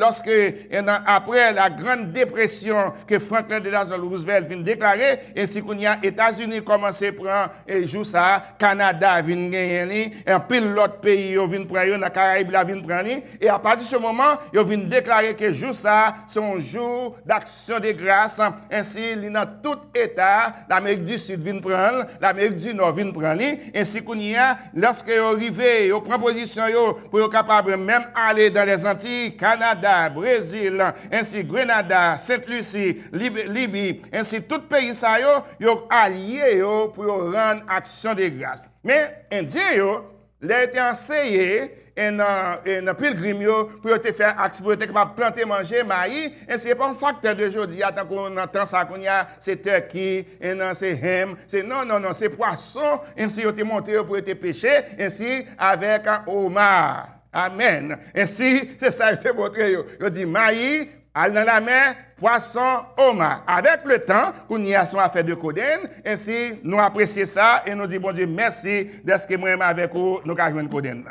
après la grande dépression que Franklin Delano Roosevelt vient déclarer, ainsi Kounia, États-Unis commencé à prendre et joue ça, Canada vient gagner, un pile l'autre pays vient prendre, dans Caraïbes vient prendre, et à partir de ce moment, ils viennent déclarer que jour ça, c'est un jour d'action de grâce. Ainsi, dans tout État, l'Amérique du Sud vient prendre, l'Amérique du Nord vient prendre, ainsi qu'on y a, lorsque ils arrivent, ils prennent position pour être capable même aller dans les Antilles, Canada, Brésil, ainsi Grenada, Sainte-Lucie, Libye, ainsi tout pays ça, ils sont alliés pour rendre action de grâce. Mais Indiens, ils ont été enseignés en pilgrim pour te faire action, pour être capable de planter, manger, maïs. Et ce n'est pas un facteur d'aujourd'hui. Tant qu'on entend ça, qu'on y a, c'est turkey, c'est ham, c'est non, c'est poisson. Ainsi, ils ont monté pour te pêcher, ainsi avec un homard. Amen. Ainsi, c'est ça que je te montrer. Ils dit maïs, al dans la mer, poisson, homard. Avec le temps, qu'on y a son affaire de coden, ainsi, nous apprécions ça et nous disons, bon Dieu, merci de ce que moi avec vous, nous avons coden.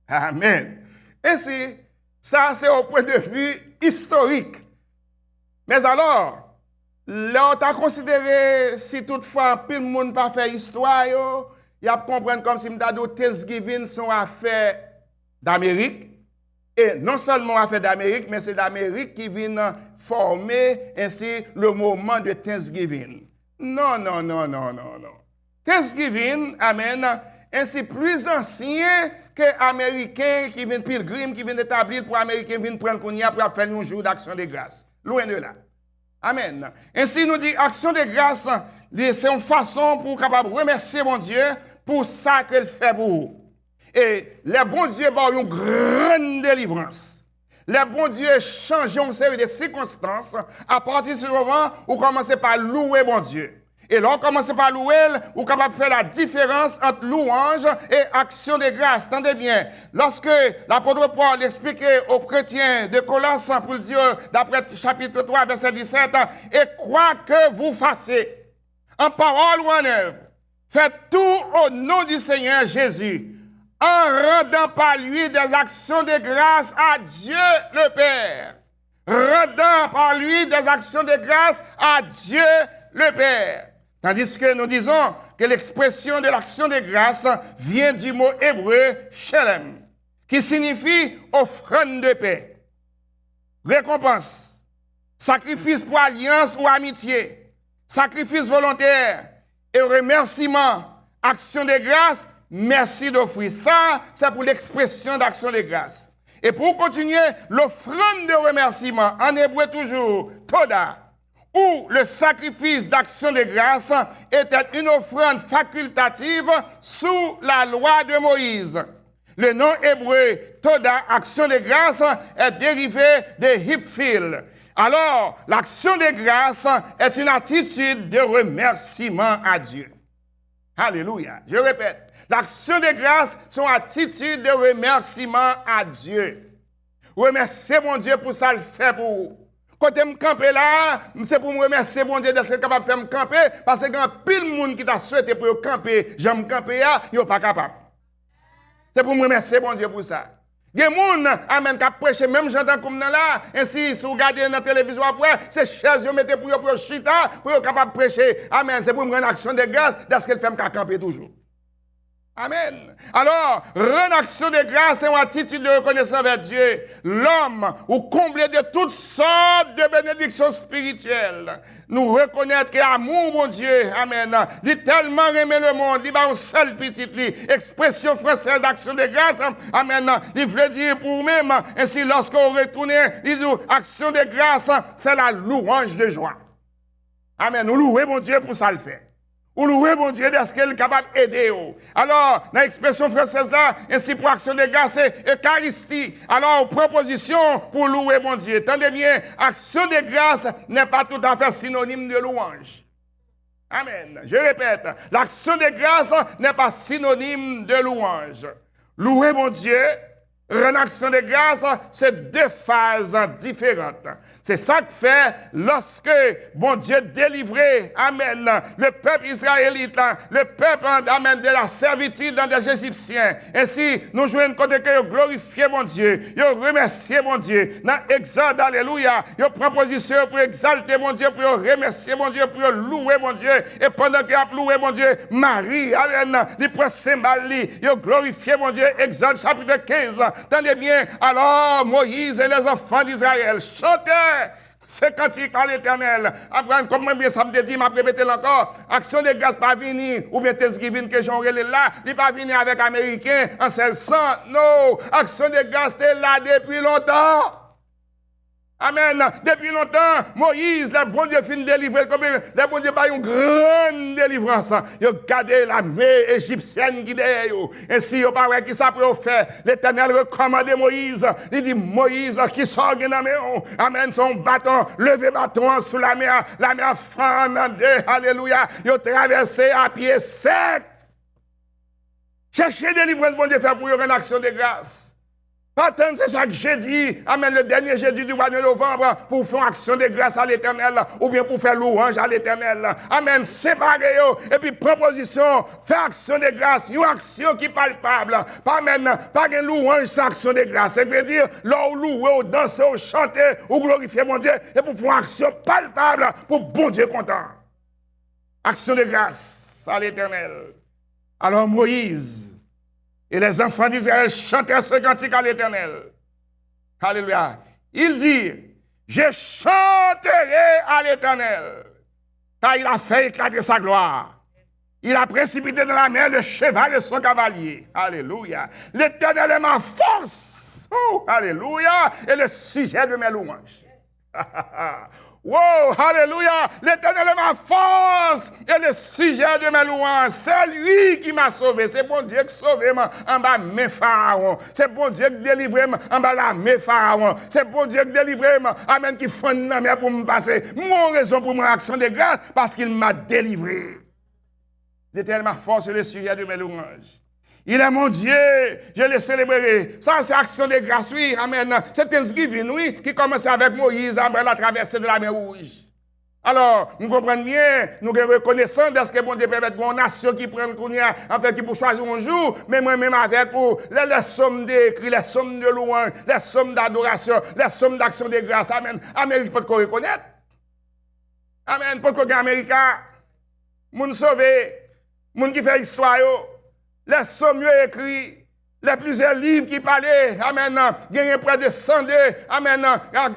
Amen. Ainsi, ça c'est au point de vue historique. Mais alors, là, on a considéré, si toutefois, tout le monde n'a pas fait histoire, il y a comprendre comme si m'dado Thanksgiving sont affaire d'Amérique. Et non seulement affaire d'Amérique, mais c'est d'Amérique qui vient former ainsi le moment de Thanksgiving. Non. Thanksgiving, amen, ainsi plus ancien que Américains qui viennent pilgrim, qui viennent établir pour Américains viennent prendre Kounia pour faire un jour d'action de grâce. Loin de là. Amen. Ainsi nous dit action de grâce, c'est une façon pour capable remercier mon Dieu pour ça qu'il fait pour vous. Et les bons dieux ont une grande délivrance. Les bons dieux changent une série de circonstances à partir de ce moment où vous commencez par louer bon Dieu. Et là, on commence par louer, vous êtes capable de faire la différence entre louange et action de grâce. Tendez bien, lorsque l'apôtre Paul expliquait aux chrétiens de Colosse pour le dire, d'après chapitre 3, verset 17, et quoi que vous fassiez, en parole ou en œuvre, faites tout au nom du Seigneur Jésus, en rendant par lui des actions de grâce à Dieu le Père. rendant par lui des actions de grâce à Dieu le Père. Tandis que nous disons que l'expression de l'action de grâce vient du mot hébreu shalem, qui signifie offrande de paix, récompense, sacrifice pour alliance ou amitié, sacrifice volontaire et remerciement, action de grâce, merci d'offrir. Ça, c'est pour l'expression d'action de grâce. Et pour continuer, l'offrande de remerciement, en hébreu toujours, toda, où le sacrifice d'action de grâce était une offrande facultative sous la loi de Moïse. Le nom hébreu toda, action de grâce, est dérivé de hipfil. Alors, l'action de grâce est une attitude de remerciement à Dieu. Alléluia. Je répète, l'action de grâce, c'est une attitude de remerciement à Dieu. Remercier mon Dieu pour ça le fait pour vous. Quand je me campe là, c'est pour me remercier mon Dieu d'être capable de faire me camper, parce que quand pile de monde qui t'a souhaité pour camper, j'aime camper là, il n'est pas capable. C'est pour me remercier mon Dieu pour ça. Il y a des gens amen, qui prêchent, même j'entends comme là, ainsi, si vous regardez dans la télévision après, c'est chaises, vous mettez pour chita, pour être capable de prêcher. Amen. C'est pour me rendre action de grâce, parce qu'elle fait me camper toujours. Amen. Alors, rendre action de grâce et une attitude de reconnaissance vers Dieu. L'homme, ou comblé de toutes sortes de bénédictions spirituelles, nous reconnaître que l'amour, mon Dieu, amen, il tellement aimé le monde, il a un seul petit lit, expression française d'action de grâce, amen, il veut dire pour nous-mêmes, ainsi lorsqu'on retourne, il dit, action de grâce, c'est la louange de joie. Amen. Nous louons, mon Dieu, pour ça le faire. Ou louer mon Dieu d'être qu'elle est capable d'aider. Alors, dans l'expression française là, ainsi pour action de grâce, c'est Eucharistie. Alors, proposition pour louer mon Dieu. Tendez bien, action de grâce n'est pas tout à fait synonyme de louange. Amen. Je répète, l'action de grâce n'est pas synonyme de louange. Louer mon Dieu, rendre action de grâce, c'est deux phases différentes. C'est ça que fait lorsque bon Dieu délivrait, amen, le peuple israélite, le peuple, amen, de la servitude des Égyptiens. Ainsi, nous jouons côté que glorifier mon Dieu, yo remercier mon Dieu. Dans Exode, alléluia, yo prend position pour exalter mon Dieu, pour remercier mon Dieu, pour louer mon Dieu. Et pendant qu'il a loué mon Dieu, Marie, amen, il prend cymbale, yo glorifier mon Dieu. Exode chapitre 15. Tendez bien, alors Moïse et les enfants d'Israël chantaient ce cantique à l'Éternel. Après, comme bien ça me dit, m'a répété encore, action de grâce pas venir, ou bien Thanksgiving que j'en relais là, il pas venir avec Américains en 1600, non, action de grâce est là depuis longtemps. Amen. Depuis longtemps, Moïse, le bon Dieu finit de délivrer, comme le bon Dieu a une grande délivrance. Il a gardé la mer égyptienne qui derrière. Ainsi, il a qui ça peut faire. L'Éternel recommande Moïse. Il dit, Moïse, qui sort de la mer, amen, son bâton, levé bâton sous la mer fend en deux, alléluia. Il a traversé à pied sec. Cherchez délivrance, bon Dieu, faire pour une action de grâce. Pas attendre, c'est chaque jeudi, amen, le dernier jeudi du mois de novembre, pour faire action de grâce à l'Éternel, ou bien pour faire louange à l'Éternel. Amen, séparez, et puis proposition, faire action de grâce, une action qui est palpable. Pas amen, pas une louange sans action de grâce. Ça veut dire, là où louer, où danser, où chanter, où glorifier mon Dieu, et pour faire action palpable, pour bon Dieu content. Action de grâce à l'Éternel. Alors Moïse, et les enfants d'Israël chantaient ce cantique à l'Éternel. Alléluia. Il dit, je chanterai à l'Éternel, car il a fait éclater sa gloire. Il a précipité dans la mer le cheval de son cavalier. Alléluia. L'Éternel est ma force. Oh, alléluia. Et le sujet de mes louanges. Wow, alléluia, l'Éternel est ma force et le sujet de mes louanges. C'est lui qui m'a sauvé. C'est bon Dieu qui sauvé en bas mes pharaons. C'est bon Dieu qui délivre en bas la mes pharaons. C'est bon Dieu qui délivre, amen, qui fond dans la mer pour me passer. Mon raison pour mon action de grâce, parce qu'il m'a délivré. L'Éternel est ma force et le sujet de mes louanges. Il est mon Dieu, je le célébrerai. Ça, c'est action de grâce, oui, amen. C'est Thanksgiving, oui, qui commence avec Moïse, après la traversée de la mer Rouge. Alors, nous comprenons bien, nous sommes reconnaissants de ce que bon Dieu permet une nation qui prend en fait, qui pour choisir un jour, mais moi-même avec vous, les sommes d'écrit, les sommes de louange, les sommes d'adoration, les sommes d'action de grâce. Amen. Amérique peut qu'on reconnaître. Amen. Pour qu'on Américain, moun sauvé, moun qui fait histoire, les sommes écrits. Les plusieurs livres qui parlaient, amen, il y a près de 102, amen,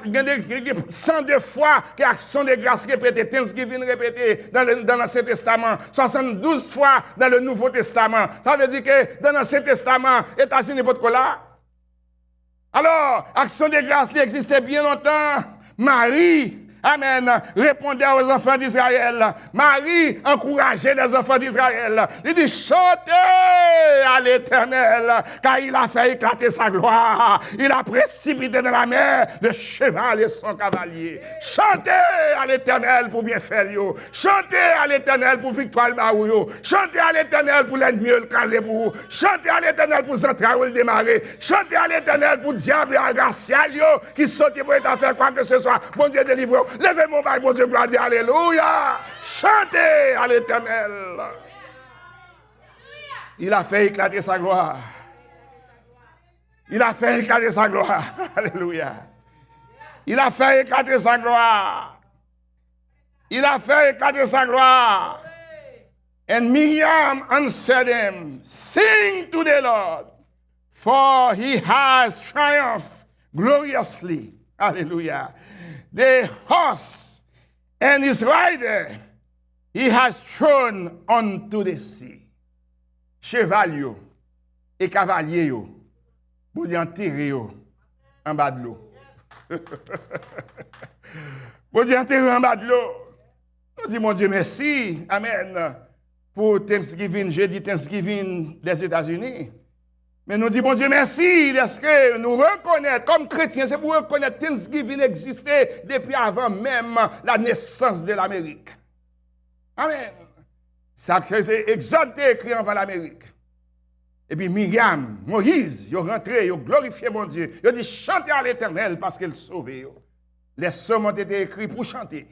il y a 102 fois que l'action de grâce répétée, Thanksgiving répétée dans l'Ancien Testament, 72 fois dans le Nouveau Testament. Ça veut dire que dans l'Ancien Testament, États-Unis pas de là. Alors, action de grâce qui existait bien longtemps. Marie, amen, répondait aux enfants d'Israël. Marie encourageait les enfants d'Israël. Il dit, chantez à l'Éternel, car il a fait éclater sa gloire. Il a précipité dans la mer le cheval et son cavalier. Chantez à l'Éternel pour bien faire. Chantez à l'Éternel pour victoire le baou. Chantez à l'Éternel pour l'ennemi le craser pour vous. Chantez à l'Éternel pour central le démarrer. Chantez à l'Éternel pour diable et gracial qui saute pour être faire quoi que ce soit. Bon Dieu délivre. Levez mon bail, bon Dieu, gloire, dire alléluia. Chantez à l'Éternel. Il a fait éclater sa gloire. Il a fait éclater sa gloire. Alléluia. Il a fait éclater sa gloire. Il a fait éclater sa gloire. And Miriam answered him, sing to the Lord, for he has triumphed gloriously. Hallelujah. The horse and his rider he has thrown onto the sea. Cheval et cavalier yo, pour enterrer en bas de l'eau. Pour enterrer en bas de l'eau. Nous disons, mon Dieu, merci. Amen. Pour Thanksgiving, jeudi Thanksgiving des États-Unis. Mais nous disons, bon Dieu, merci, parce que nous reconnaissons, comme chrétiens, c'est pour reconnaître que Thanksgiving existait depuis avant même la naissance de l'Amérique. Amen. Ça, c'est Exode écrit avant l'Amérique. Et puis Myriam, Moïse, ils sont rentrés, ils ont glorifié mon Dieu. Ils ont dit, chantez à l'Éternel parce qu'il sauve. Les psaumes ont été écrits pour chanter.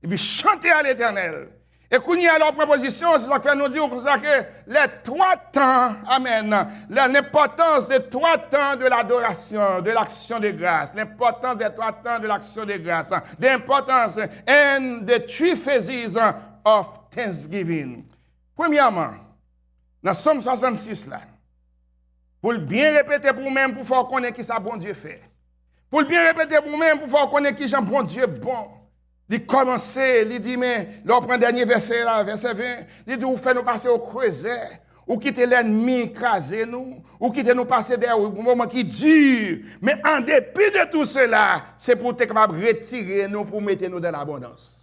Et puis chantez à l'Éternel. Et qu'on y a leur proposition, c'est ça que fait nous dire que les 3 temps, amen, l'importance des 3 temps de l'adoration, de l'action de grâce, l'importance des 3 temps de l'action de grâce, l'importance and the 3 phases of Thanksgiving. Premièrement, dans Somme 66 là, pour bien répéter pour vous-même, pour faire connaître qui ça bon Dieu fait. Pour bien répéter pour vous-même, pour faire connaître qui Jean bon Dieu bon. Il commence, il dit, mais, l'on prend le dernier verset là, verset 20, il dit, vous faites nous passer au creuset, ou quitter l'ennemi écraser nous, ou quitter nous passer des moments qui durent. Mais en dépit de tout cela, c'est pour être capable de retirer nous, pour mettre nous dans l'abondance.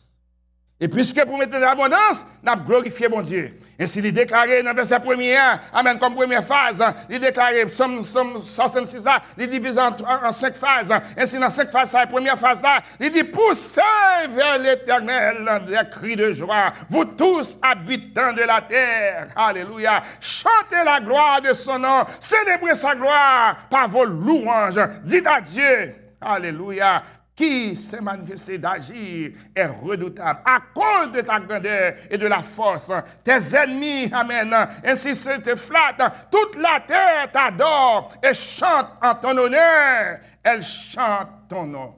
Et puisque pour mettre dans l'abondance, nous avons glorifié mon Dieu. Ainsi, il déclaré dans le verset 1er, amen, comme première phase, il déclaré, Somme 66 là, il divise en 5 phases. Ainsi, dans 5 phases, la première phase là, il dit, poussez vers l'Éternel des cris de joie, vous tous habitants de la terre. Alléluia. Chantez la gloire de son nom, célébrez sa gloire par vos louanges. Dites à Dieu, alléluia, qui s'est manifesté d'agir est redoutable à cause de ta grandeur et de la force. Tes ennemis, amen, ainsi se te flattent. Toute la terre t'adore et chante en ton honneur. Elle chante ton nom.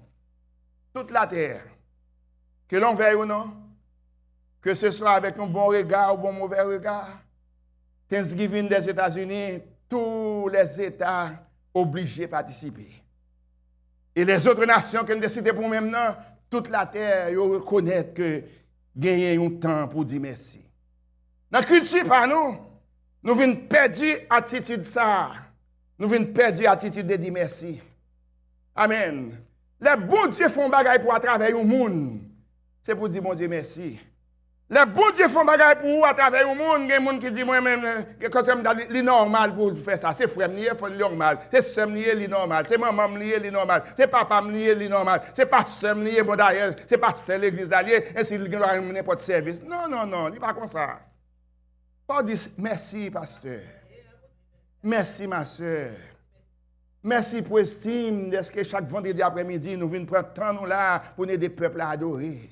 Toute la terre, que l'on veuille ou non, que ce soit avec un bon regard ou un mauvais regard, Thanksgiving des États-Unis, tous les États obligés de participer. Et les autres nations qui ont décidé pour nous-mêmes, toute la terre, ils reconnaissent que gagner un temps pour dire merci. Dans la culture, par nous venons perdre l'attitude ça. Nous venons perdre l'attitude de dire merci. Amen. Les bons dieux font bagaille pour à travers le monde. C'est pour dire bon Dieu merci. Les bons dieux font bagaille pour vous à travers le monde. Il y a des gens qui disent moi-même que c'est normal pour faire ça. C'est frère lié, c'est normal. C'est sœur lié, c'est normal. C'est maman lié, c'est normal. C'est papa lié, c'est normal. C'est pasteur lié, bon d'ailleurs, c'est pasteur l'église lié, ainsi il doit n'importe service. Non, non, non, il n'est pas comme ça. Paul dit merci pasteur. Merci ma soeur. Merci pour l'estime de ce que chaque vendredi après-midi nous venons prendre temps nous là pour aider des peuples à adorer.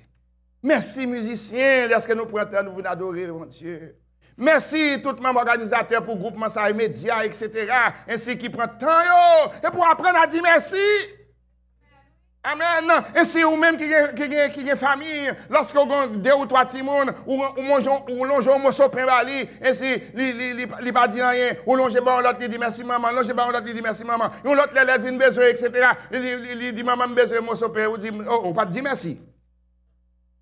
Merci musiciens, est-ce que nous prenons temps de vous adorer, mon Dieu. Merci tout le monde organisateur pour groupement ça, médias, etc. Ainsi qui prend temps et pour apprendre à dire merci. Amen. Ainsi ou même qui a famille, lorsque vous avez 2 ou 3 petits monde, ou longe un morceau pain bali, ainsi il pas dit rien, ou longe bon l'autre il dit merci maman, longe bon l'autre il dit merci maman, ou l'autre l'élève vient besoin, etc. Il dit maman besoin morceau pain, ou dit oh pas dire merci.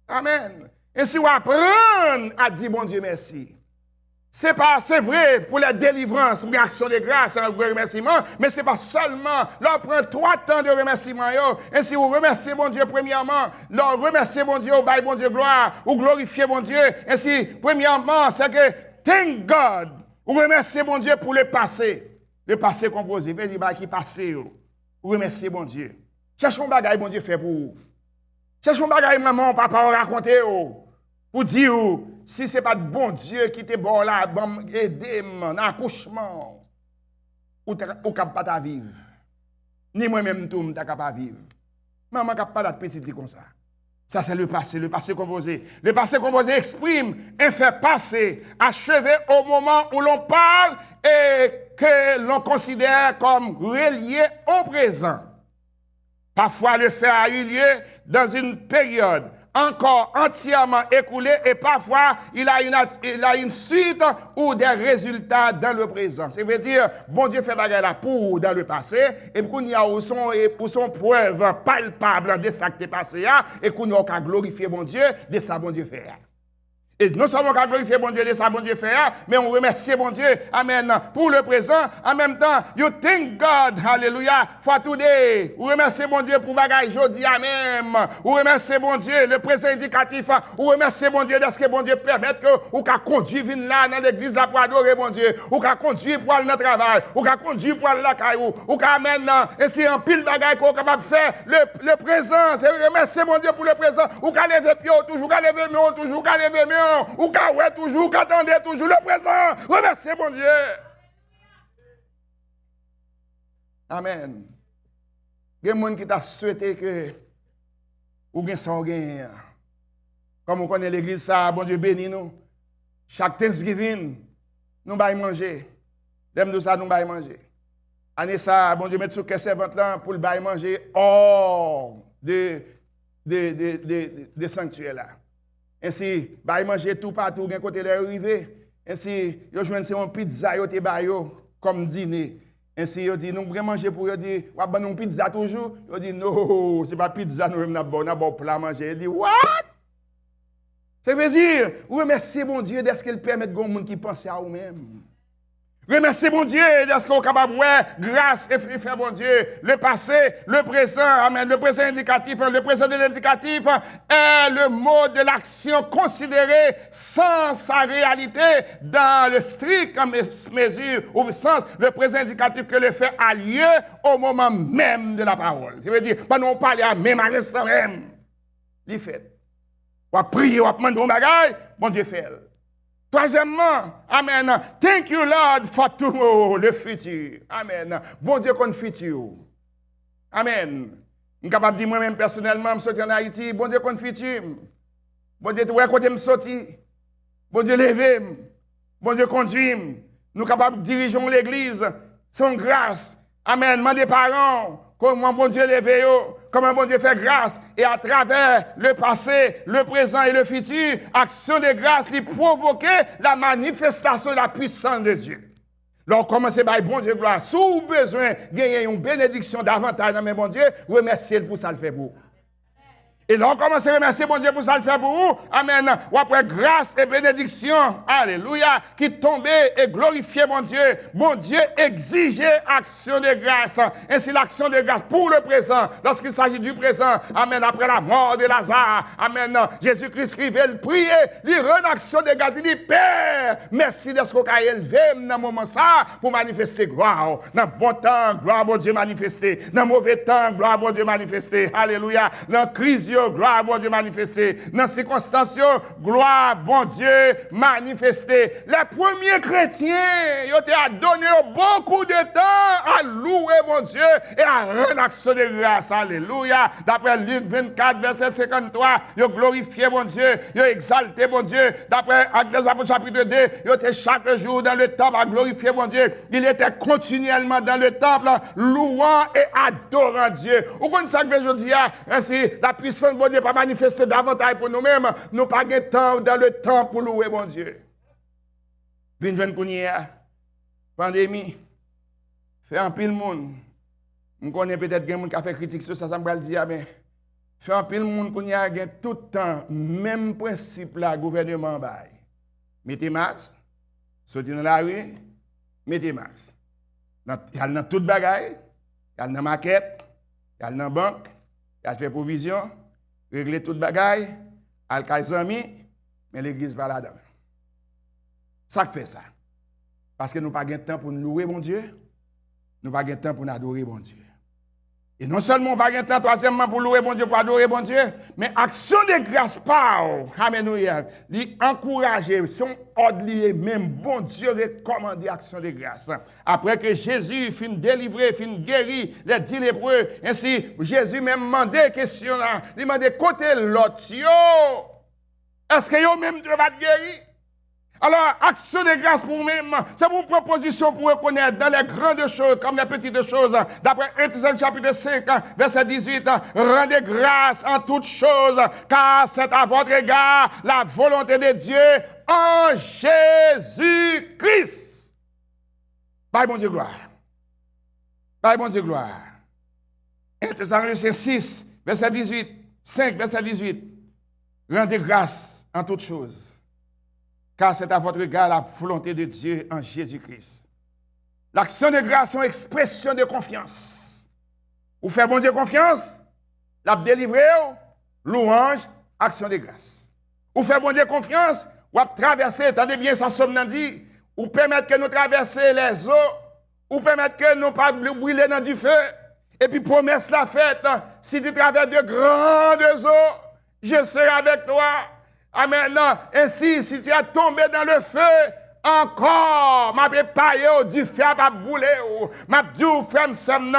Amen. Ainsi vous apprendre à dire bon Dieu merci. C'est vrai pour la délivrance, pour l'action de grâce, un remerciement, mais c'est pas seulement, là, on prend 3 temps de remerciement, ainsi vous remerciez bon Dieu premièrement, là, remerciez bon Dieu, bail bon Dieu gloire, ou glorifiez bon Dieu, ainsi, premièrement, c'est que, thank God, vous remerciez bon Dieu pour le passé composé, vous dire, qui passé, vous remerciez bon Dieu. Cherchons bagaille bon Dieu fait pour vous. Cherchons bagaille maman, papa, raconter, pour dire, si ce n'est pas de bon Dieu qui te bon là, aider dans l'accouchement, ou ne capable pas vivre. Ni moi-même, tout, je ne capable pas vivre. Maman ne capable pas d'être petite comme ça. Ça, c'est le passé composé. Le passé composé exprime un fait passé, achevé au moment où l'on parle et que l'on considère comme relié au présent. Parfois, le fait a eu lieu dans une période encore entièrement écoulé et parfois il a une suite ou des résultats dans le présent. Ça veut dire, bon Dieu fait bagarre là pour dans le passé et qu'on y a pour son preuve palpable de ça qui est passé et qu'on a qu'à glorifier bon Dieu de ça bon Dieu fait. Et non seulement qu'à glorifier bon Dieu de ça bon Dieu fait, mais on remercie bon Dieu, amen, pour le présent, en même temps, you thank God, hallelujah, for today. Vous remerciez bon Dieu pour bagaille jodi même. Vous remerciez bon Dieu, le présent indicatif, vous remerciez bon Dieu de ce que bon Dieu permette que vous qu'à conduire vin là dans l'église là pour adorer bon Dieu, ou qu'à conduire pour aller dans le travail, ou qu'à conduire pour aller la caillou, ou qu'à maintenant, et c'est un pile bagaille qu'on est capable de faire le présent, c'est remercier bon Dieu pour le présent, ou qu'à lever pied toujours, qu'à lever mieux toujours, qu'à lever mieux ou qu'à ouais toujours, qu'attendez toujours le présent. Remerciez bon Dieu. Amen. Il y a des gens qui t'a souhaité que ou bien ça gagne. Comme on connaît l'église ça, bon Dieu bénit nous. Chaque Thanksgiving, nous bail manger. Dem de ça nous bail manger. Année ça, bon Dieu met sur caisse servante là pour le bail manger hors de sanctuaire là. Ainsi, bah manger tout partout, gen côté leur arrivé. Ainsi, yo joine c'est un pizza yo te ba yo comme dîner. Ainsi, yo dit nous vraiment manger pour yo dit, wa ban nous pizza toujours. Yo dit non, c'est pas pizza nous n'a bon plat manger. Il dit what? Ça veut dire, remerciez bon Dieu d'être qu'il permet gon monde qui pense à vous-même. Remerciez bon Dieu d'être qu'on capable grâce et faire bon Dieu le passé, le présent, amen, le présent indicatif, le présent de l'indicatif est le mot de l'action considéré sans sa réalité dans le strict mesure ou sens le présent indicatif que le fait a lieu au moment même de la parole. Ça veut dire pas non parler à même à l'instant même. Il fait. On prier, on demander un bagage, bon Dieu fait. Troisièmement, amen. Thank you, Lord, for tomorrow, le futur. Amen. Bon Dieu, qu'on futur. Amen. Je suis capable de dire moi-même personnellement, je suis en Haïti. Bon Dieu, qu'on futur. Bon Dieu, où est-ce que je sorti? Bon Dieu, levez. Bon Dieu, conduis. Nous sommes capables de diriger l'église sans grâce. Amen. Demandez parents. Comment bon Dieu levé, comment bon Dieu fait grâce, et à travers le passé, le présent et le futur, action de grâce qui provoquer la manifestation de la puissance de Dieu. Alors, commencez par bon Dieu gloire. Si vous avez besoin de gagner une bénédiction davantage dans mes bon Dieu, remerciez pour ça le fait pour vous. Et là, on commence à remercier bon Dieu pour ça le faire pour vous. Amen. Ou après grâce et bénédiction, alléluia, qui tombait et glorifiait mon Dieu. Bon Dieu exigeait action de grâce. Ainsi l'action de grâce pour le présent. Lorsqu'il s'agit du présent, amen, après la mort de Lazare, amen, Jésus-Christ scrivait, il priait, il rend action de grâce. Il dit, Père, merci de ce qu'on a élevé dans ce moment ça pour manifester gloire. Dans bon temps, gloire bon Dieu manifester. Dans mauvais temps, gloire bon Dieu manifester. Alléluia. Dans crise, situation, gloire bon Dieu manifestée. Dans circonstances, gloire bon Dieu manifestée. Les premiers chrétiens, ils ont donné beaucoup de temps à louer bon Dieu et à rendre action de grâce. Alléluia. D'après Luc 24, verset 53, ils ont glorifié bon Dieu, ils ont exalté bon Dieu. D'après Actes des Apôtres chapitre 2, ils étaient chaque jour dans le temple à glorifier bon Dieu. Il était continuellement dans le temple, louant et adorant Dieu. Vous connaissez ça que je dis, ainsi, la puissance de bon Dieu pas manifester davantage pour nous-mêmes, nous pas de temps dans le temple pour louer bon Dieu. Vin pandémie, fait un pile monde. On connaît peut-être quelqu'un qui a fait critique sur ça, ça me dire, mais fait un pile monde qui a tout le temps, même principe là, gouvernement bail. Mettez masque, sortez dans la rue, mettez masque. Il y a dans toute bagaille, il y a dans la maquette, il y a dans la banque, il y a fait provision, régler toute bagaille, il y a des amis, mais l'église va là-dedans. Ça fait ça. Parce que nous n'avons pas de temps pour nous louer mon Dieu, nous n'avons pas de temps pour nous adorer mon Dieu. Et non seulement pas de temps, troisièmement, pour louer bon Dieu, pour adorer bon Dieu, mais action de grâce par, Alléluia, lui encourager, son ordre même, bon Dieu recommande action de grâce. Après que Jésus fin délivré, fin guéri, les 10 lépreux, ainsi, Jésus même demandé question là, il demandé côté l'autre, est-ce que yo même Dieu va te guérir? Alors, action de grâce pour vous-même, c'est pour proposition pour reconnaître dans les grandes choses comme les petites choses. D'après 1 Thessaloniciens chapitre 5, verset 18, rendez grâce en toutes choses, car c'est à votre égard la volonté de Dieu en Jésus-Christ. Bye, bon Dieu, gloire. Bye, bon Dieu, gloire. 1 Thessaloniciens 6, verset 18, 5, verset 18, rendez grâce en toutes choses. Car c'est à votre égard la volonté de Dieu en Jésus-Christ. L'action de grâce est une expression de confiance. Vous faites bon Dieu confiance, la délivrer, louange, action de grâce. Vous faites bon Dieu confiance, vous traverser, attendez bien, ça somme dit, ou permettre que nous traversions les eaux, ou permettre que nous ne pas brûler dans du feu. Et puis promesse la fête, si tu traverses de grandes eaux, je serai avec toi. Amen. Ainsi, si tu as tombé dans le feu, encore, m'a préparé du feu à bouler, m'a dit au frère son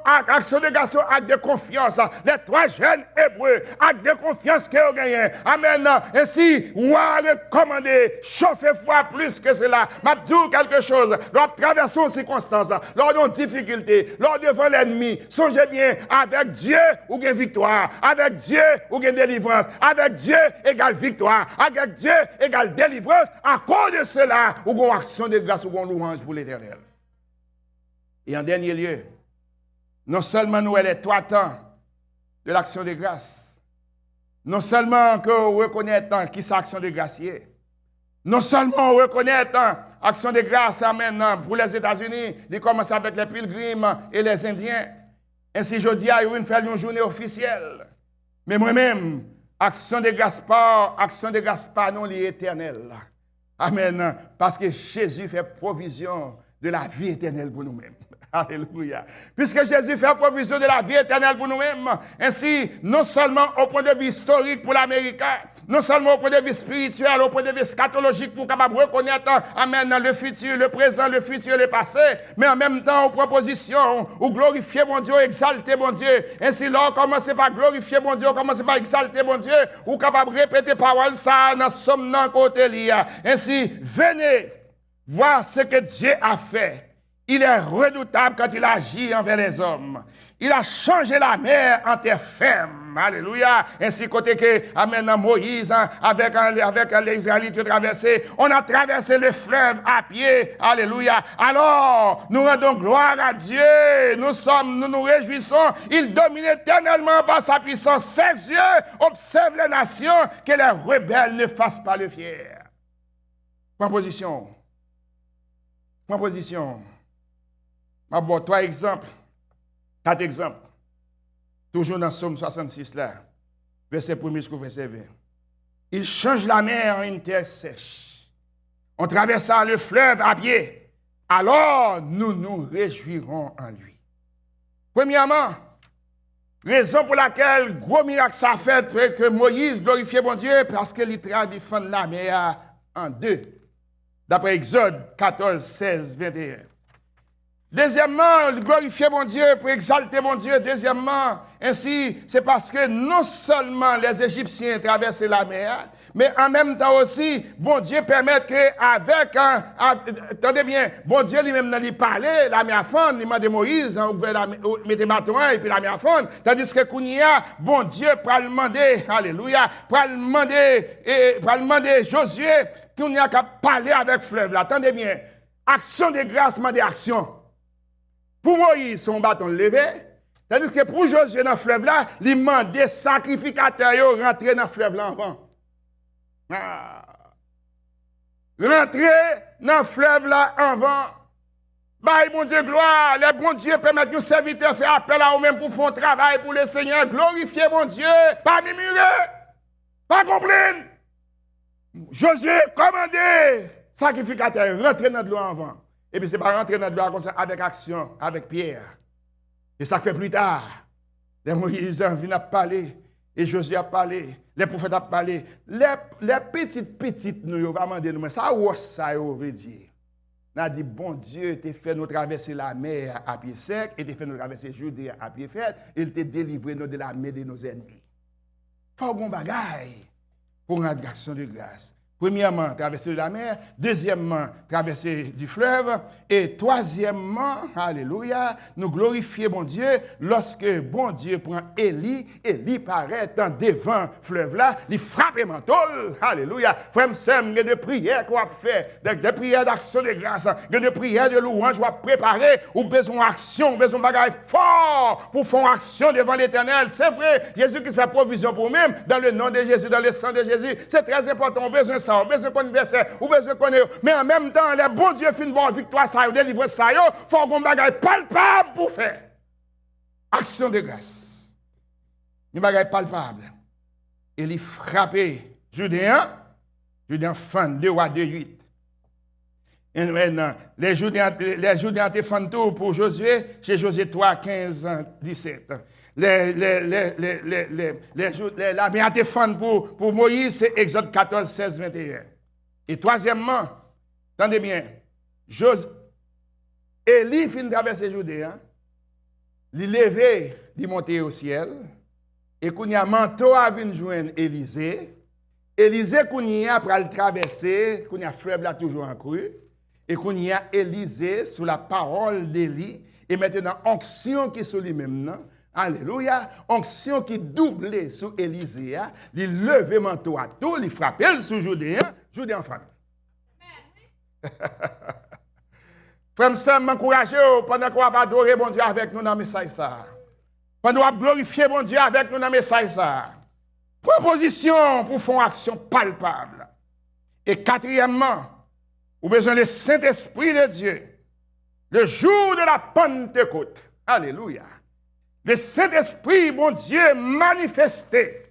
action de grâce, acte de confiance. Les 3 jeunes hébreux, acte de confiance qu'ils ont gagné. Amen. Ainsi, on a recommandé, chauffer foi plus que cela. M'a dit quelque chose, lors de traverser une circonstance, lors d'une difficulté, lors devant l'ennemi, songez bien, avec Dieu, ou gain victoire. Avec Dieu, ou gain délivrance. Avec Dieu, égale victoire. Avec Dieu, égale délivrance. À cause de cela, ou une action de grâce ou une louange pour l'Éternel. Et en dernier lieu, non seulement nous les 3 temps de l'action de grâce, non seulement que vous reconnaissez qui c'est l'action de grâce est, non seulement vous reconnaissez l'action de grâce maintenant pour les États-Unis, il commence avec les pilgrims et les Indiens. Ainsi, je dis, il fait une journée officielle. Mais moi-même, action de grâce pas non liée éternelle. Amen. Parce que Jésus fait provision de la vie éternelle pour nous-mêmes. Alléluia. Puisque Jésus fait provision de la vie éternelle pour nous-mêmes, ainsi, non seulement au point de vue historique pour l'Amérique, non seulement au point de vue spirituel, au point de vue scatologique pour capable reconnaître, amen, le futur, le présent, le futur, le passé, mais en même temps, aux propositions, ou glorifier mon Dieu, exalter mon Dieu. Ainsi, là, on commence par glorifier mon Dieu, on commence par exalter mon Dieu, ou capable de répéter parole ça dans somme dans côté lié. Ainsi, venez voir ce que Dieu a fait. Il est redoutable quand il agit envers les hommes. Il a changé la mer en terre ferme. Alléluia. Ainsi, côté que, amen, Moïse, avec les Israélites traversés, on a traversé le fleuve à pied. Alléluia. Alors, nous rendons gloire à Dieu. Nous nous réjouissons. Il domine éternellement par sa puissance. Ses yeux observent les nations, que les rebelles ne fassent pas le fier. Proposition. Ma bon, 3 exemples, 4 exemples. Toujours dans Somme 66 là, verset 1 jusqu'au verset 20. Il change la mer en une terre sèche. On traversa le fleuve à pied. Alors nous nous réjouirons en lui. Premièrement, Raison pour laquelle, gros miracle ça a fait que Moïse glorifiait mon Dieu, parce qu'il a défendu la mer en deux. D'après Exode 14, 16, 21. Deuxièmement, glorifier mon Dieu pour exalter mon Dieu. Deuxièmement, ainsi, c'est parce que non seulement les Égyptiens traversaient la mer, mais en même temps aussi, bon Dieu permet qu'avec attendez bien, bon Dieu lui-même n'a parlé, la mer fond, il m'a demandé Moïse, mettez bâton et puis la mer fond, tandis que Kounia, bon Dieu pour le demander, alléluia, pour le demander Josué, Kounia qui a parlé avec fleuve là, attendez bien, action de grâce, demandez action. Pour Moïse, son bâton levé, tandis que pour Josué dans le fleuve là, il demandait sacrificateurs rentrer dans le fleuve là avant. Rentrer dans le fleuve là avant. Bye, bon Dieu, gloire. Les bon Dieu permettent que nos serviteurs fassent appel à eux-mêmes pour faire un travail pour le Seigneur. Glorifier mon Dieu. Pas murmurer. Pas comprendre. Josué commandé sacrificateurs rentrer dans l'eau avant. Et puis, c'est pas rentrer dans l'eau comme ça avec action, avec Pierre. Et ça fait plus tard. Les Moïse vient parler. Et Josué a parlé. Les prophètes ont parlé. Les petites, nous, on va demander, mais ça, ça veut dire. On a dit, bon Dieu, t'a fait nous traverser la mer à pied sec, et t'a fait nous traverser Judée à pied fait, et il t'a délivré nous de la main de nos ennemis. Faut qu'on bagaille pour rendre action de grâce. Premièrement, traverser la mer. Deuxièmement, traverser du fleuve. Et troisièmement, alléluia, nous glorifions mon Dieu lorsque bon Dieu prend Élie paraît dans devant fleuve là, il frappe manteau. Alléluia. Frère, il y a des prières qu'on a fait, des prières d'action de grâce, des prières de louange qu'on a préparées, ou besoin d'action, besoin de bagaille fort pour faire action devant l'Éternel. C'est vrai, Jésus qui fait provision pour nous-mêmes, dans le nom de Jésus, dans le sang de Jésus. C'est très important, besoin ça, besoin qu'on verset, ou besoin qu'on mais en même temps, les bons dieux finissent bon victoire, ça, délivrer ça, il faut qu'on bagaille palpable pour faire. Action de grâce. Une bagaille palpable. Et il frappé Judéen fan 2 Rois 2, 8. Et maintenant, les Judéens te font tout pour Josué, chez Josué 3, 15, 17. La mer te font pour Moïse, c'est Exode 14, 16, 21. Et troisièmement, attendez bien, Élie fin traverser Judéen, il levé, il monté au ciel, et qu'on y a manteau à venir joindre Élisée. Élisée qu'on y a pour le traverser, qu'on y a fleuve là toujours en crue, et qu'on y a Élisée sous la parole d'Élie, et maintenant onction qui est sur lui-même, alléluia, onction qui doublait sur Élisée, il levait manteau à tout, il frappait sur Judéen en frappe. Frère, ça m'encourage pendant qu'on va adorer mon Dieu avec nous dans le message ça. Pendant qu'on va glorifier mon Dieu avec nous dans le message ça. Proposition pour faire une action palpable. Et quatrièmement, vous avez besoin du Saint-Esprit de Dieu. Le jour de la Pentecôte. Alléluia. Le Saint-Esprit, mon Dieu, manifesté.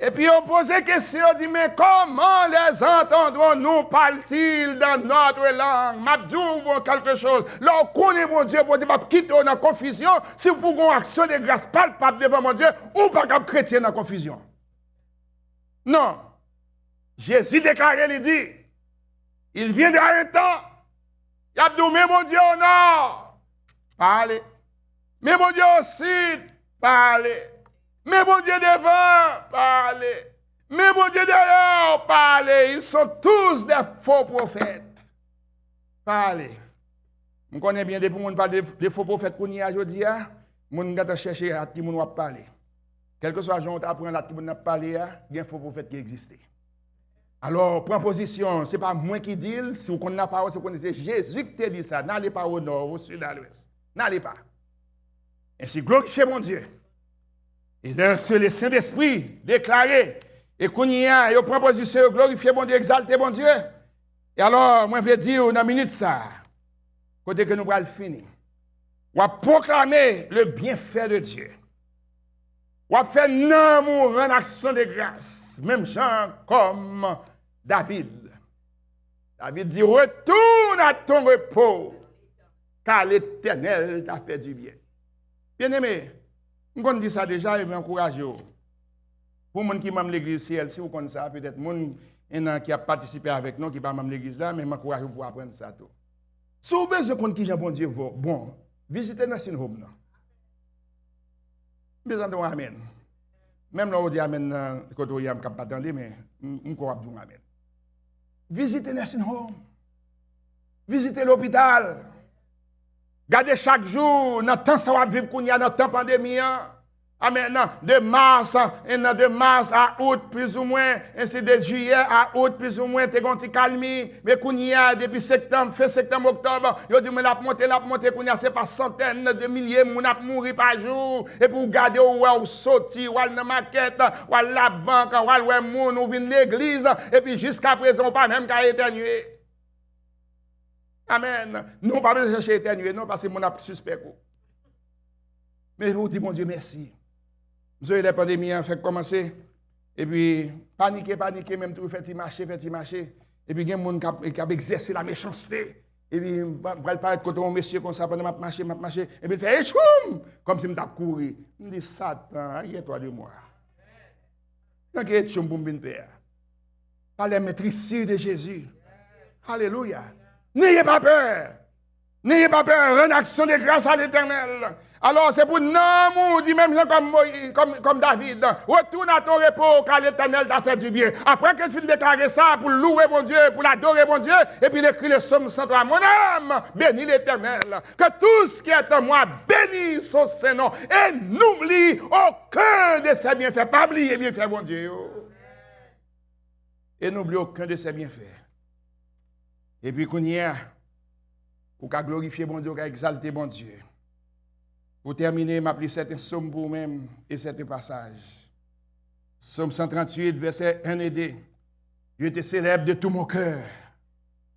Et puis on pose la question, on dit, mais comment les entendrons-nous parler-ils dans notre langue? M'abdou quelque chose. Là, on connaît mon Dieu, pour dire, quitter dans la confusion, si vous pouvez une action de grâce palpable devant mon Dieu, ou pas comme chrétien dans la confusion. Non. Jésus déclaré, il dit, il viendra un temps, il a dit, mais mon Dieu au nord, parlez. Mais mon Dieu au sud, parlez. Mais mon Dieu devant, parlez. Mais mon Dieu derrière, parlez. Ils sont tous des faux prophètes. Parlez. Je connais bien des gens qui parlent de faux prophètes qu'on y a aujourd'hui. Mon gars chercher à qui on va parler. Quel que soit le jour où on apprend à qui on parler, il y a un faux prophète qui existe. Alors, prends position. Ce n'est pas moi qui dis, si vous connaissez la parole, si vous connaissez Jésus qui te dit ça. N'allez pas au nord, au sud, à l'ouest. N'allez pas. Ainsi, glorifiez mon Dieu. Et lorsque le Saint-Esprit déclaré, et qu'on y a, il prend position, glorifier mon Dieu, exalter mon Dieu. Et alors, moi, je vais dire, dans une minute ça, côté que nous allons finir, on va proclamer le bienfait de Dieu. On va faire un amour en action de grâce, même gens comme David. David dit, retourne à ton repos, car l'Éternel t'a fait du bien. Bien-aimé, On dit ça déjà, et bien encourager. Pour les gens qui sont l'église, si vous connaissez ça, peut-être les gens qui a participé avec nous, qui ne sont pas dans l'église là, mais je m'encourage pour apprendre ça. Tout. Si vous avez besoin de qui bon Dieu, bon, visitez Nursing Home. Besoin de amen. Même là, on dit amen, quand on y a pas attendre, mais on croit dire amen. Visitez Nursing Home. Visitez l'hôpital. Gardez chaque jour, dans le temps ça va vivre qu'on y a dans le temps pandémie. Amen. De mars à août, plus ou moins, ainsi de juillet à août, plus ou moins, t'es gonti calmi. Mais qu'on y a depuis septembre, fin septembre, octobre, yo dit, mais la montée, qu'on y a, c'est pas centaines de milliers, moun ap mourir par jour. Et pour garder ou sorti, ou dans maquette, ou la banque, ou moun, ou vin l'église, et puis jusqu'à présent, pas même qu'à éternuer. Amen. Nous pas besoin de chercher éternuer, non, parce que mon a suspect. Mais vous dites, mon Dieu, merci. Vous avez la pandémie fait commencer. Et puis, paniquer, même tout, fait marcher. Et puis, il y a des gens qui ont exercé la méchanceté. Et puis, il va paraître quand un monsieur comme ça, pendant m'a marché. Et puis, il fait, échoum, comme si je m'avais couru. Il dit, Satan, aïe-toi de moi. Donc, il est échoum pour me faire. Par la maîtrise de Jésus. Alléluia. N'ayez pas peur. N'ayez pas peur. En action de grâce à l'Éternel. Alors, c'est pour nous, dit même comme David, retourne à ton repos car l'Éternel t'a fait du bien. Après qu'il finit de déclarer ça, pour louer mon Dieu, pour l'adorer mon Dieu, et puis il écrit le psaume 103, mon âme, bénis l'Éternel, que tout ce qui est en moi bénisse son Saint-Nom, et n'oublie aucun de ses bienfaits. Pas oublier bienfaits, mon Dieu. Et n'oublie aucun de ses bienfaits. Et puis, qu'on y a, pour qu'à glorifier mon Dieu, qu'à exalter mon Dieu. Pour terminer, m'a pris certains psaumes pour vous-même et certains passages. Psaume 138, versets 1 et 2. Je te célèbre de tout mon cœur.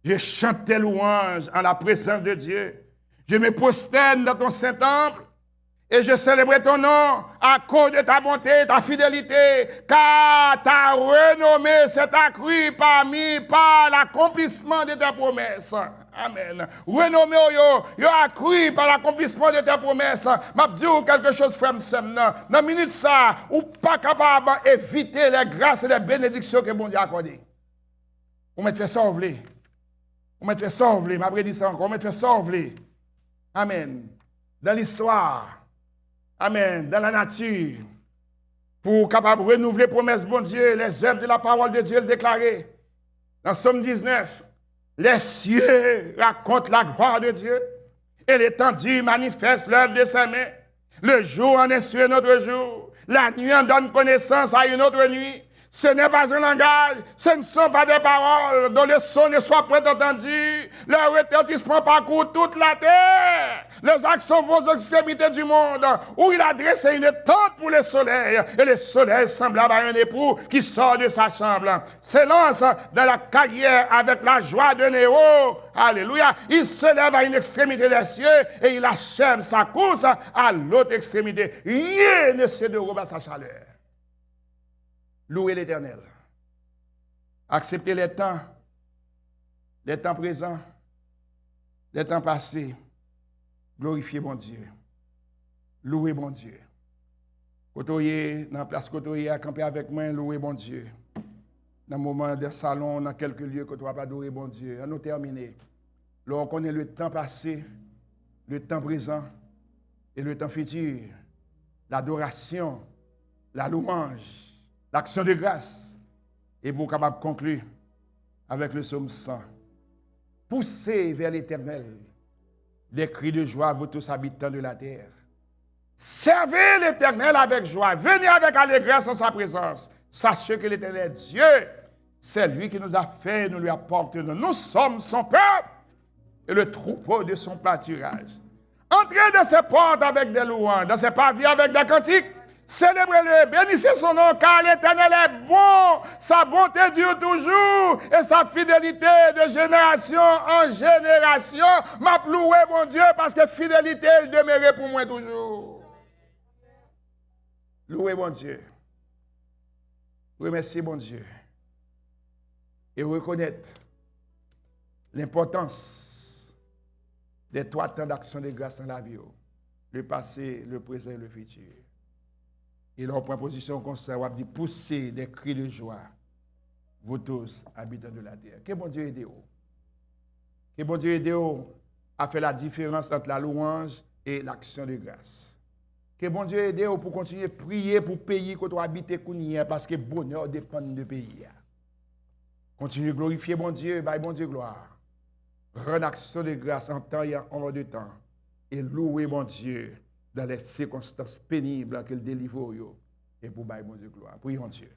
Je chante tes louanges en la présence de Dieu. Je me prosterne dans ton Saint-Temple et je célèbre ton nom à cause de ta bonté, ta fidélité, car ta renommée s'est accrue par l'accomplissement de tes promesses. Amen. Renommé yo accru par l'accomplissement de tes promesses. M'a dit quelque chose frère Sam dans minute ça ou pas capable d'éviter les grâces et les bénédictions que bon Dieu a accordées. On m'a fait sauver. On m'a fait sauver, m'a dit ça encore, on m'a fait sauver. Amen. Dans l'histoire. Amen. Dans la nature. Pour capable de renouveler les promesses de bon Dieu, les œuvres de la parole de Dieu le déclarer. Dans Somme 19. Les cieux racontent la gloire de Dieu et l'étendue manifeste l'œuvre de ses mains. Le jour en instruit notre jour, la nuit en donne connaissance à une autre nuit. Ce n'est pas un langage, ce ne sont pas des paroles dont le son ne soit point entendu. Leur retentissement parcourt toute la terre. Les actions vont aux extrémités du monde, où il a dressé une tente pour le soleil, et le soleil semblable à un époux qui sort de sa chambre. S'élance dans la carrière avec la joie d'un héros. Alléluia. Il se lève à une extrémité des cieux et il achève sa course à l'autre extrémité. Rien ne se dérobe à sa chaleur. Louez l'Éternel. Acceptez les temps présents, les temps passés. Glorifiez mon Dieu. Louez mon Dieu. Côtoyez, dans la place côtoyez, à camper avec moi, louez mon Dieu. Dans le moment des salons, dans quelques lieux, que tu vas adorer mon Dieu. À nous terminer. Là, on connaît le temps passé, le temps présent et le temps futur. L'adoration, la louange. L'action de grâce est pour capable de conclure avec le psaume 100. Poussez vers l'Éternel des cris de joie, vous tous habitants de la terre. Servez l'Éternel avec joie. Venez avec allégresse en sa présence. Sachez que l'Éternel est Dieu. C'est lui qui nous a fait, nous lui apportons. Nous sommes son peuple et le troupeau de son pâturage. Entrez dans ses portes avec des louanges, dans ses pavillons avec des cantiques. Célébrez-le, bénissez son nom, car l'Éternel est bon, sa bonté dure toujours, et sa fidélité de génération en génération. M'a loué mon Dieu, parce que fidélité, elle demeurait pour moi toujours. Louez mon Dieu. Remerciez mon Dieu. Et reconnaître l'importance des 3 temps d'action de grâce dans la vie. Le passé, le présent et le futur. Et là, on prend position comme ça, on va dire pousser des cris de joie, vous tous, habitants de la terre. Que bon Dieu aide vous. Que bon Dieu aide vous à faire la différence entre la louange et l'action de grâce. Que bon Dieu aide vous pour continuer à prier pour le pays que vous habitez parce que le bonheur dépend du pays. Continuez à glorifier bon Dieu, bye bon Dieu gloire. Rendre action de grâce en temps et en hors de temps. Et louer bon Dieu dans les circonstances pénibles qu'il délivre. Et pour bye bon Dieu gloire. Prions Dieu.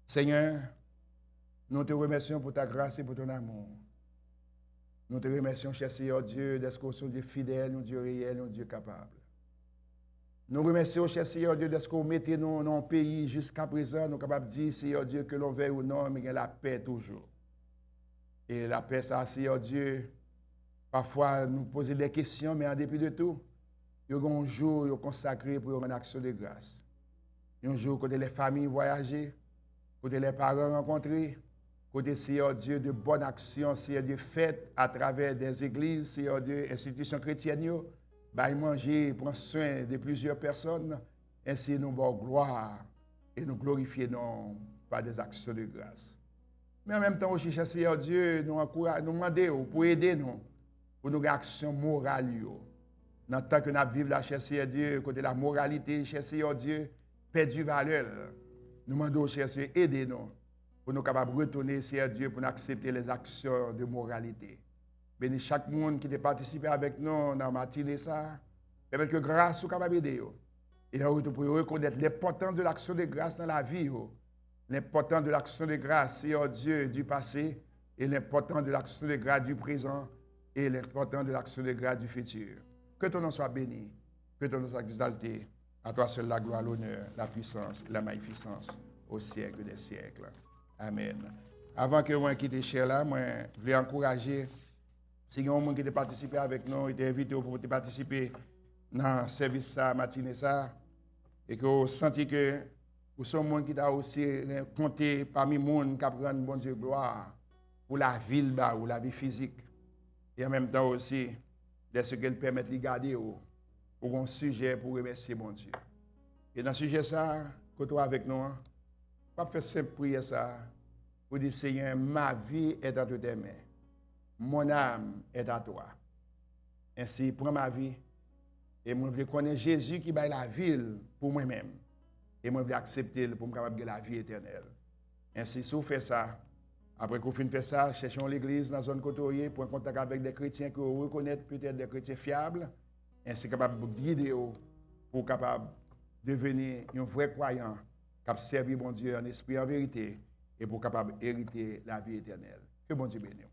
Seigneur, nous te remercions pour ta grâce et pour ton amour. Nous te remercions, cher Seigneur Dieu, d'être que nous Dieu fidèle, un Dieu réel, un Dieu capable. Nous remercions, cher Seigneur Dieu, d'être que vous mettez nous dans un pays jusqu'à présent, nous sommes capables de dire, Seigneur Dieu, que l'on veuille ou non, mais il y a la paix toujours. Et la paix, ça, Seigneur Dieu, parfois nous poser des questions, mais en dépit de tout, il y a un jour consacré pour une action de grâce. Il y a un jour côté les familles voyager, côté les parents rencontrer, côté Seigneur Dieu de bonnes actions, Seigneur Dieu faites à travers des églises, Seigneur Dieu, institutions chrétiennes, manger, prendre soin de plusieurs personnes, ainsi nous avons gloire et nous glorifions par des actions de grâce. Mais en même temps aussi, cher Seigneur Dieu, nous demandons pour aider nous, pour nos actions morales. Dans le temps que nous vivons là, cher Seigneur Dieu, côté la moralité, cher Seigneur Dieu, perd du valeur. Nous demandons, cher Seigneur, aidez-nous pour nous capables de retourner, Seigneur Dieu, pour nous accepter les actions de moralité. Bénis chaque monde qui a participé avec nous dans la matinée, ça. Permettre que grâce soit capable d'aider. Et pour reconnaître l'importance de l'action de grâce dans la vie. L'importance de l'action de grâce, Seigneur Dieu, du passé, et l'importance de l'action de grâce du présent, et l'importance de l'action de grâce du futur. Que ton nom soit béni, que ton nom soit exalté. À toi seul la gloire, l'honneur, la puissance, la magnificence, au siècle des siècles. Amen. Avant que moi quitte cher là, moi, je voulais encourager, si il y a un qui a participé avec nous, il est invité pour participer dans le service ça, matinée ça, et que vous sentez que vous êtes un monde qui a aussi compté parmi les gens qui prennent bon Dieu gloire pour la ville ou la vie physique. Et en même temps aussi, de ce qu'elle permet de garder pour un sujet pour remercier bon Dieu. Et dans ce sujet ça, que toi avec nous, pas faire simple prière ça, pour dire Seigneur, ma vie est entre tes mains. Mon âme est à toi. Ainsi, prends ma vie. Et moi, je veux connaître Jésus qui bat la ville pour moi-même. Et moi, je veux accepter pour me capable de la vie éternelle. Ainsi, si vous faites ça, après que vous finissez de faire ça, cherchons l'église dans la zone côtoyée pour un contact avec des chrétiens que vous reconnaissez peut-être des chrétiens fiables. Ainsi, capable de guider pour capable devenir un vrai croyant, capable de servir bon Dieu en esprit et en vérité, et pour capable hériter la vie éternelle. Que bon Dieu bénisse.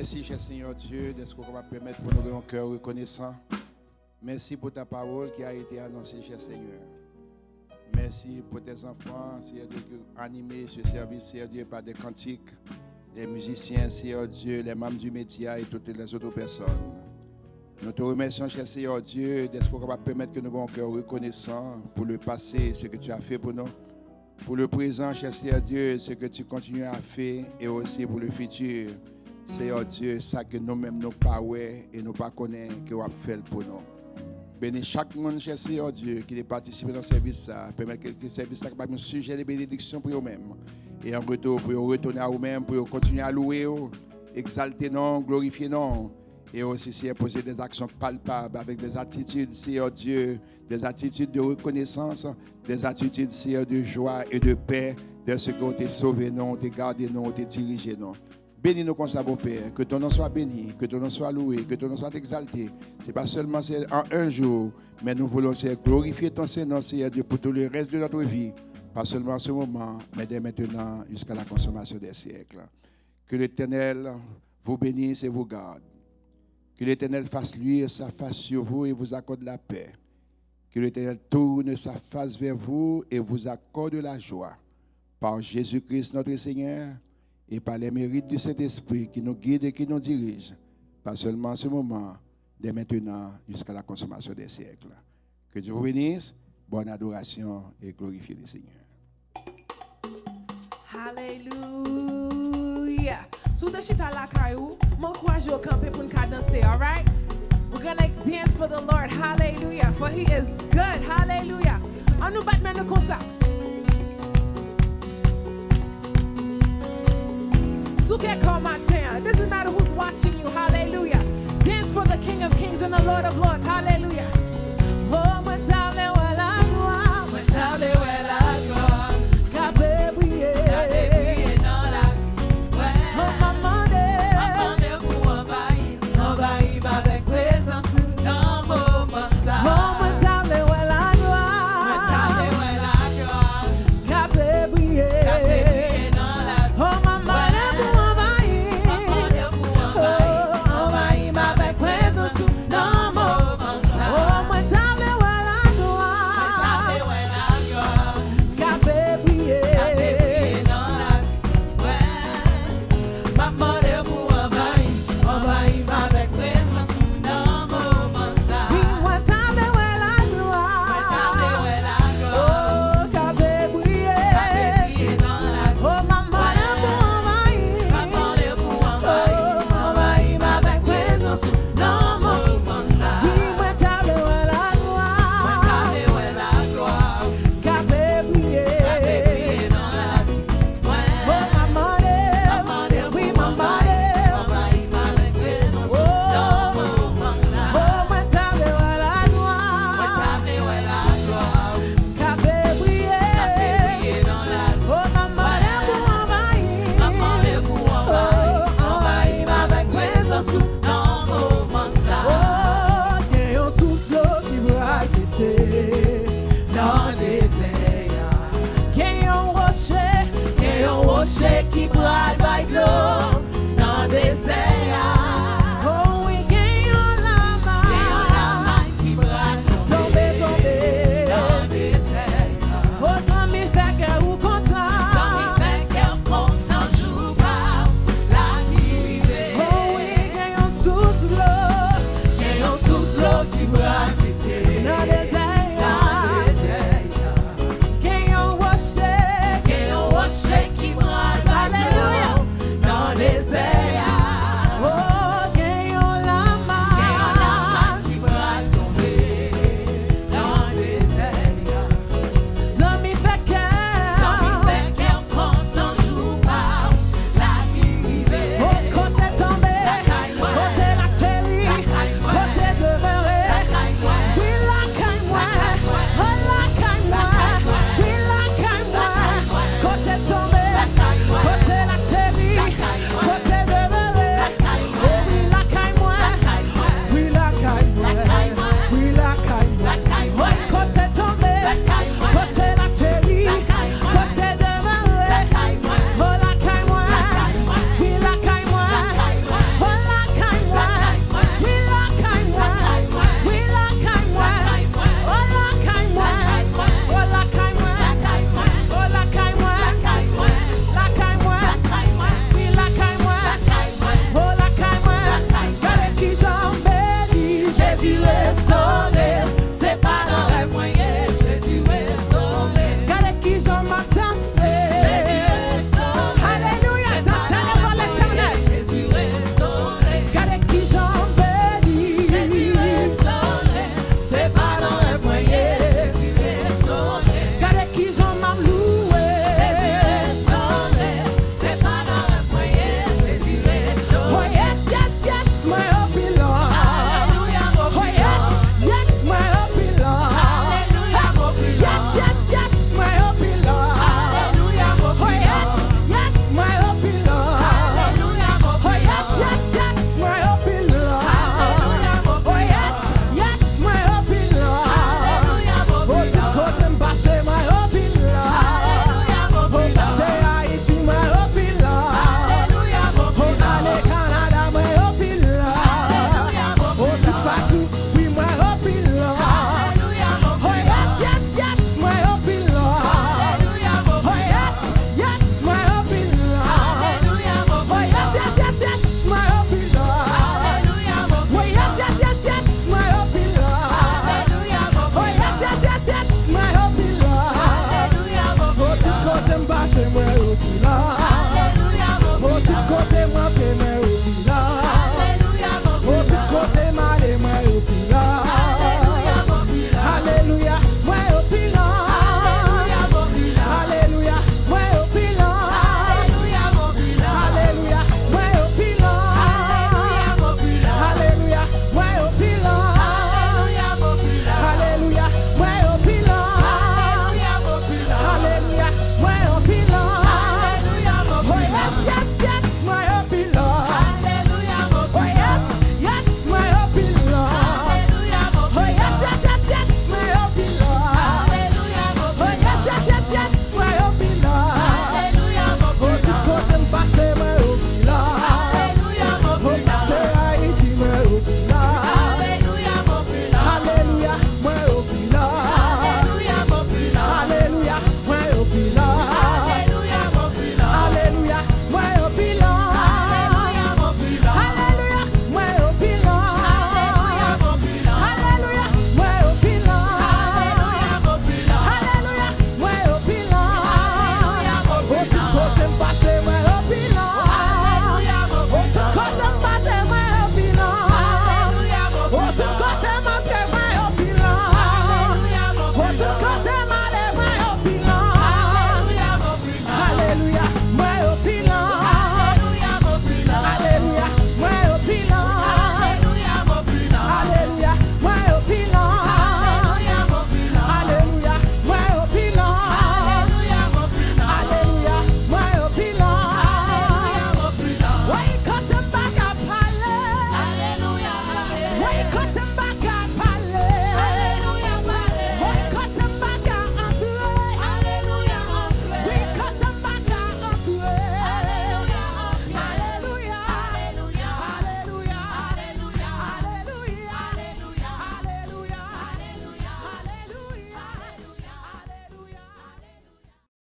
Merci, cher Seigneur Dieu, de ce qu'on va permettre pour nous un cœur reconnaissant. Merci pour ta parole qui a été annoncée, cher Seigneur. Merci pour tes enfants, Seigneur Dieu, animés ce service, Seigneur Dieu, par des cantiques, les musiciens, Seigneur Dieu, les membres du média et toutes les autres personnes. Nous te remercions, cher Seigneur Dieu, de ce qu'on va permettre que nous ayons un cœur reconnaissant pour le passé, ce que tu as fait pour nous. Pour le présent, cher Seigneur Dieu, ce que tu continues à faire et aussi pour le futur. Seigneur Dieu, ça que nous-mêmes nous pas ouais et nous pas connaissons que tu as fait pour nous. Bénis chaque monde, cher Seigneur Dieu, qui est participé dans ce service, permet que le service soit un sujet de bénédiction pour eux-mêmes. Et en retour, pour retourner à eux-mêmes, pour continuer à louer, exalter non, glorifier non. Et aussi, Seigneur, poser des actions palpables avec des attitudes, Seigneur Dieu, des attitudes de reconnaissance, des attitudes, Seigneur, de joie et de paix, de ce qu'on t'a sauvé, non, t'a gardé, non, t'a dirigé, non. Bénis-nous comme ça, bon Père, que ton nom soit béni, que ton nom soit loué, que ton nom soit exalté. Ce n'est pas seulement en un jour, mais nous voulons glorifier ton Seigneur, Seigneur Dieu, pour tout le reste de notre vie. Pas seulement en ce moment, mais dès maintenant jusqu'à la consommation des siècles. Que l'Éternel vous bénisse et vous garde. Que l'Éternel fasse luire sa face sur vous et vous accorde la paix. Que l'Éternel tourne sa face vers vous et vous accorde la joie. Par Jésus-Christ notre Seigneur, et par les mérites du Saint-Esprit qui nous guide et qui nous dirige, pas seulement en ce moment, dès maintenant jusqu'à la consommation des siècles. Que Dieu vous bénisse, bonne adoration et glorifiez le Seigneur. Hallelujah. Sous the chita la caillou, m'encourage au camper pour nous danser, all right? We're gonna dance for the Lord. Hallelujah. For he is good. Hallelujah. On nous bat maintenant comme ça. It doesn't matter who's watching you. Hallelujah. Dance for the King of Kings and the Lord of Lords. Hallelujah.